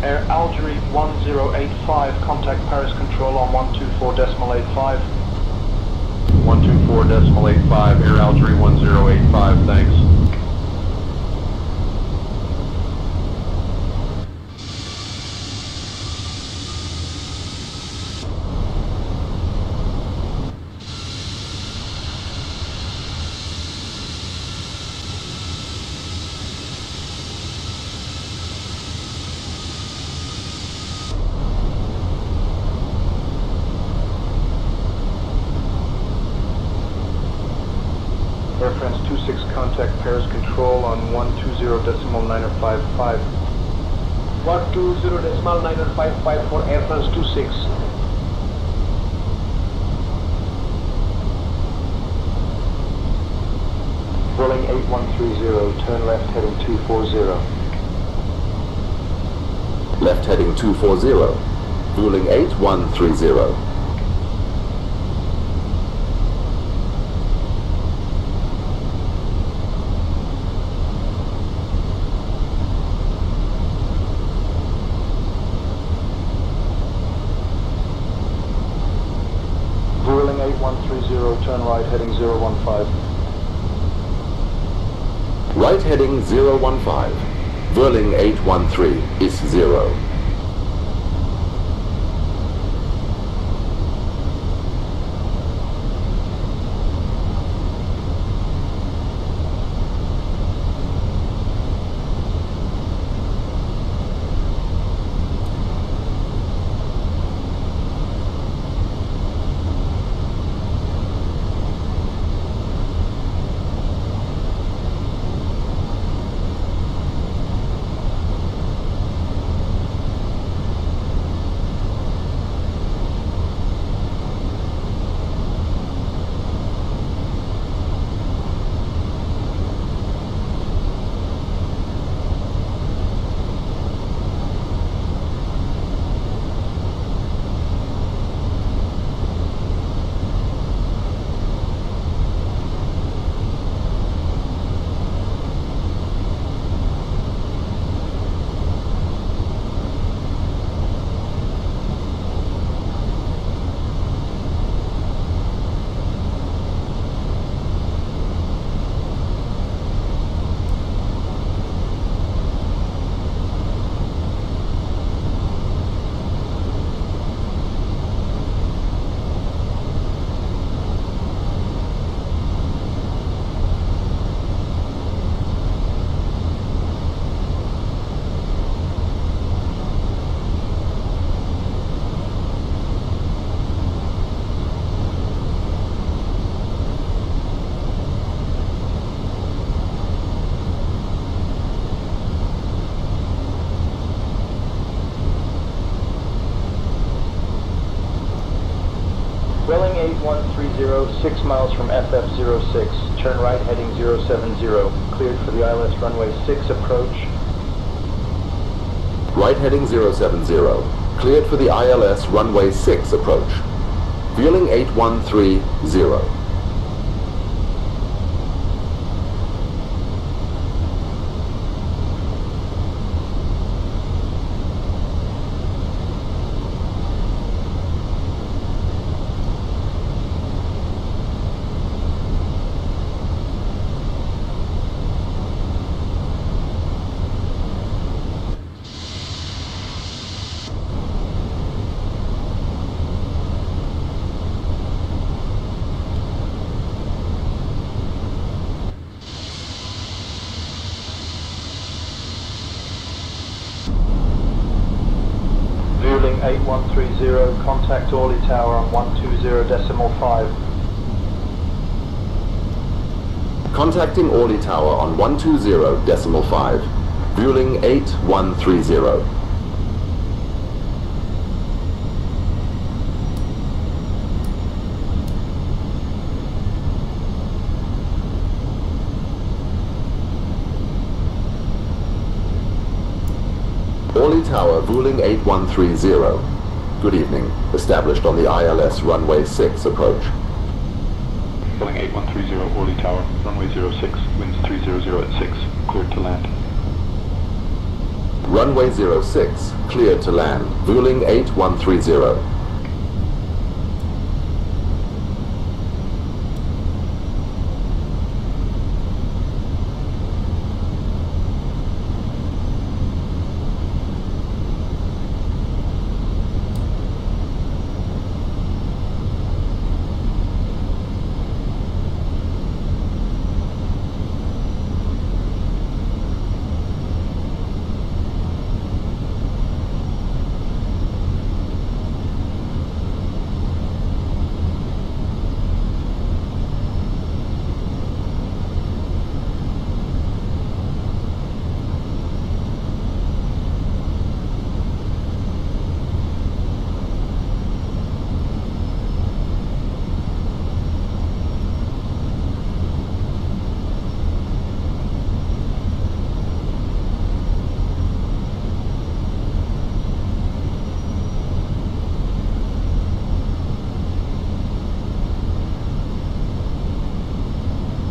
Air Algerie 1085, contact Paris Control on 124.85. 124.85, Air Algerie 1085, thanks. Air France 26, contact Paris Control on 120.955. 120.955 for Air France 26. Rolling 8130, turn left heading 240. Left heading 240. Fueling 8130. Rolling 8130, turn right heading 015. Right heading 015. Whirling 813 is 0. 810, 6 miles from FF06. Turn right heading 070. Cleared for the ILS runway 6 approach. Right heading 070. Cleared for the ILS runway 6 approach. Fueling 8130. Fueling 8130, contact Orly Tower on 120.5. Contacting Orly Tower on 120.5. Fueling 8130. Orly Tower, Vueling 8130. Good evening. Established on the ILS runway 6 approach. Vueling 8130, Orly Tower, runway 06, winds 300 at 6, cleared to land. Runway 06, cleared to land. Vueling 8130.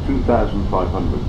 $2,500.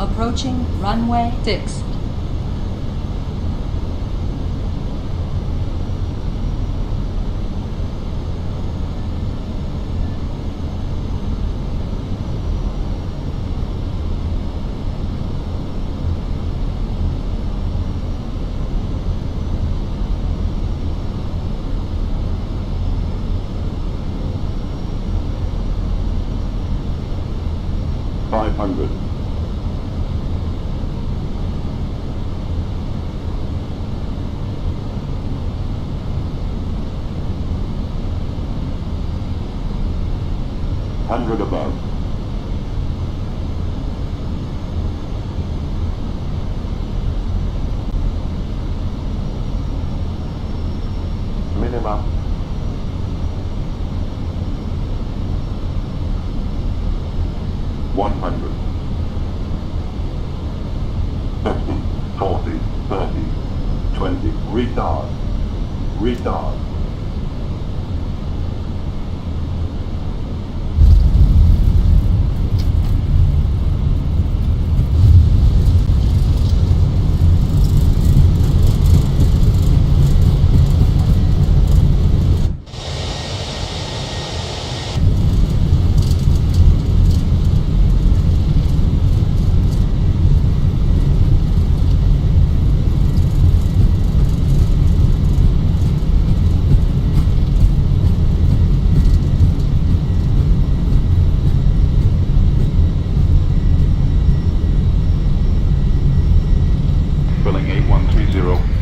Approaching runway 6. Above. Minimum. $100. 50, 40, 30, 20. Retard. Retard.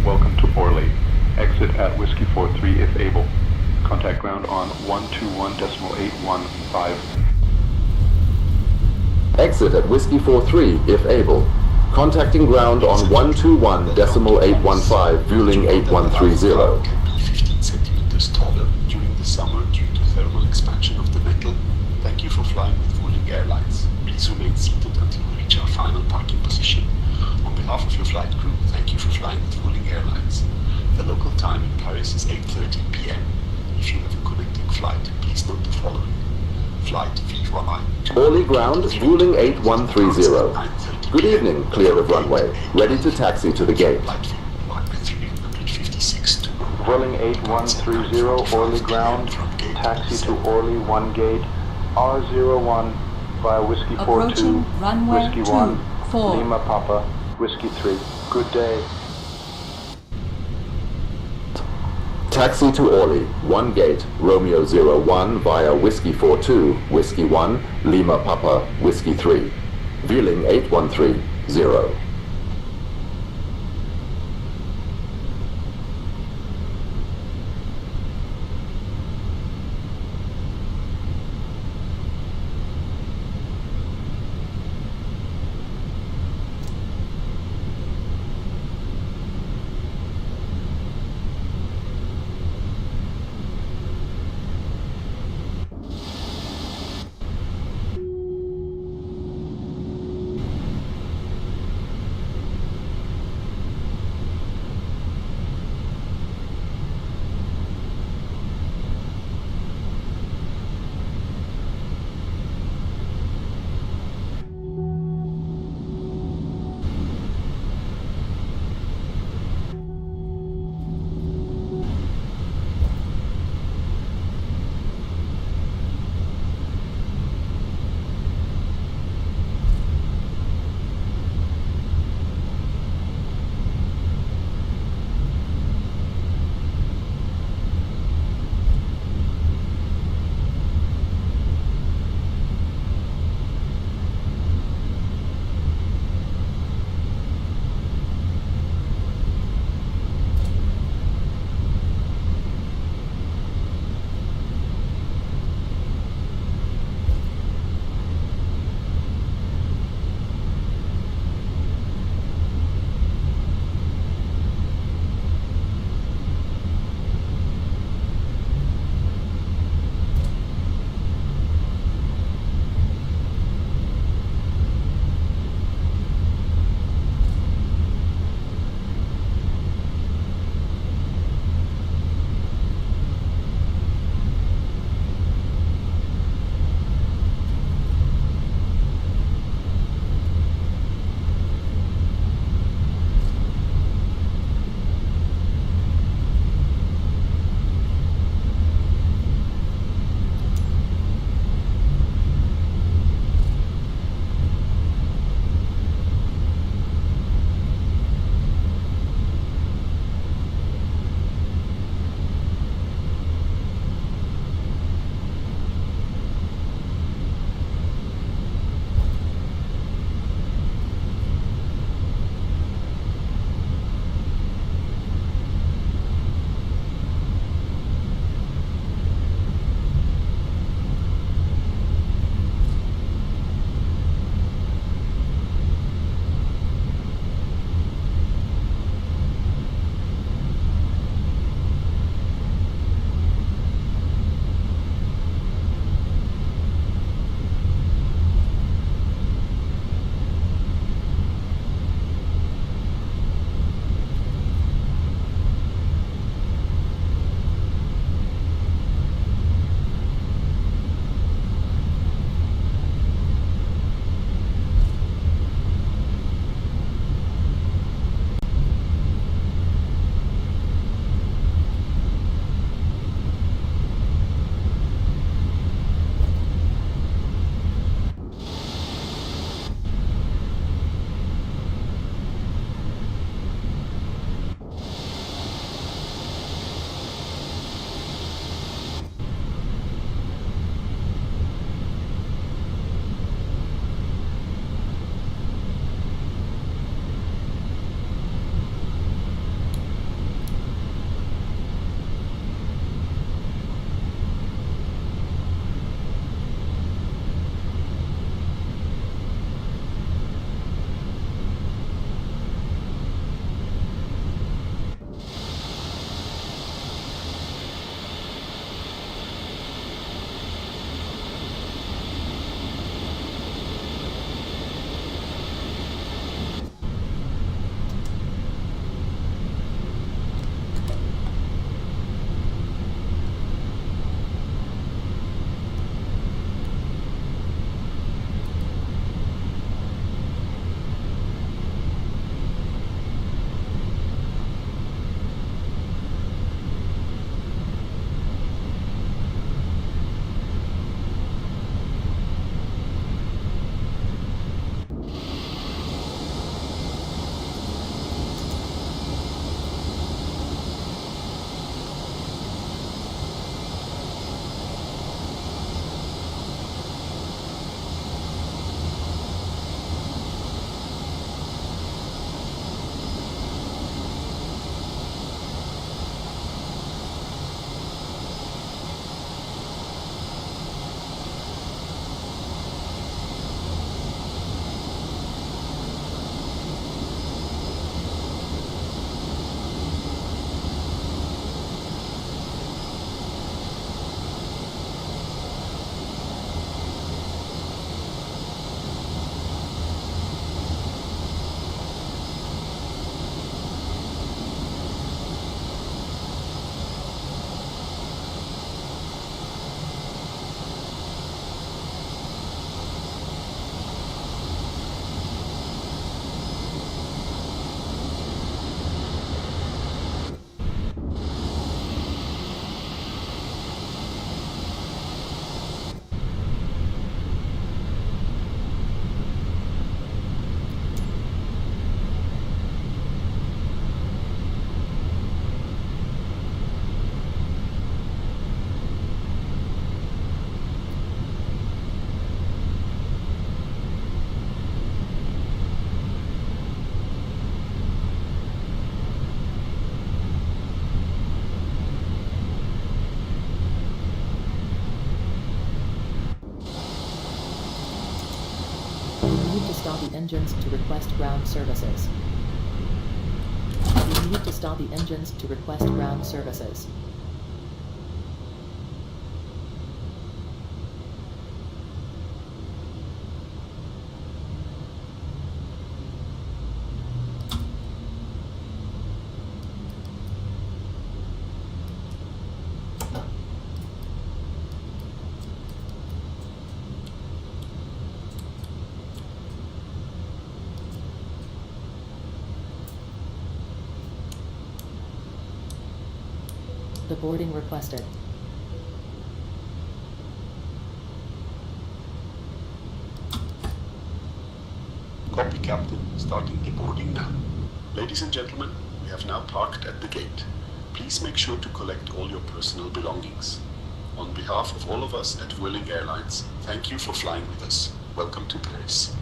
Welcome to Orly. Exit at Whiskey 43 if able. Contact ground on 121.815. Exit at Whiskey 43 if able. Contacting ground on 121.815, Vueling 8130. 15 centimeters taller during the summer due to thermal expansion of the metal. Thank you for flying with Vueling Airlines. Please remain seated until we reach our final parking position. On behalf of your flight crew, thank you for flying with Vueling Airlines. The local time in Paris is 8:30 p.m. If you have a connecting flight, please note the following. Flight VY Orly ground, Vueling 8130. Good evening, clear of runway. Ready to taxi to the gate. Vueling 8130, Orly ground, taxi to Orly 1 gate, R01 via Whiskey 42, runway Whiskey 1, Lima Papa, Whiskey 3. Good day. Taxi to Orly, 1 gate, Romeo 01 via Whiskey 42, Whiskey 1, Lima Papa, Whiskey 3. Vueling 8130. You need to stop the engines to request ground services. You need to stop the engines to request ground services. Boarding requested. Copy, Captain. Starting deboarding now. Ladies and gentlemen, we have now parked at the gate. Please make sure to collect all your personal belongings. On behalf of all of us at Vueling Airlines, thank you for flying with us. Welcome to Paris.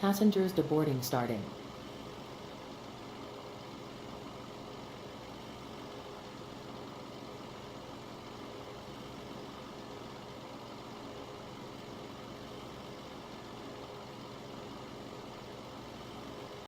Passengers deboarding starting.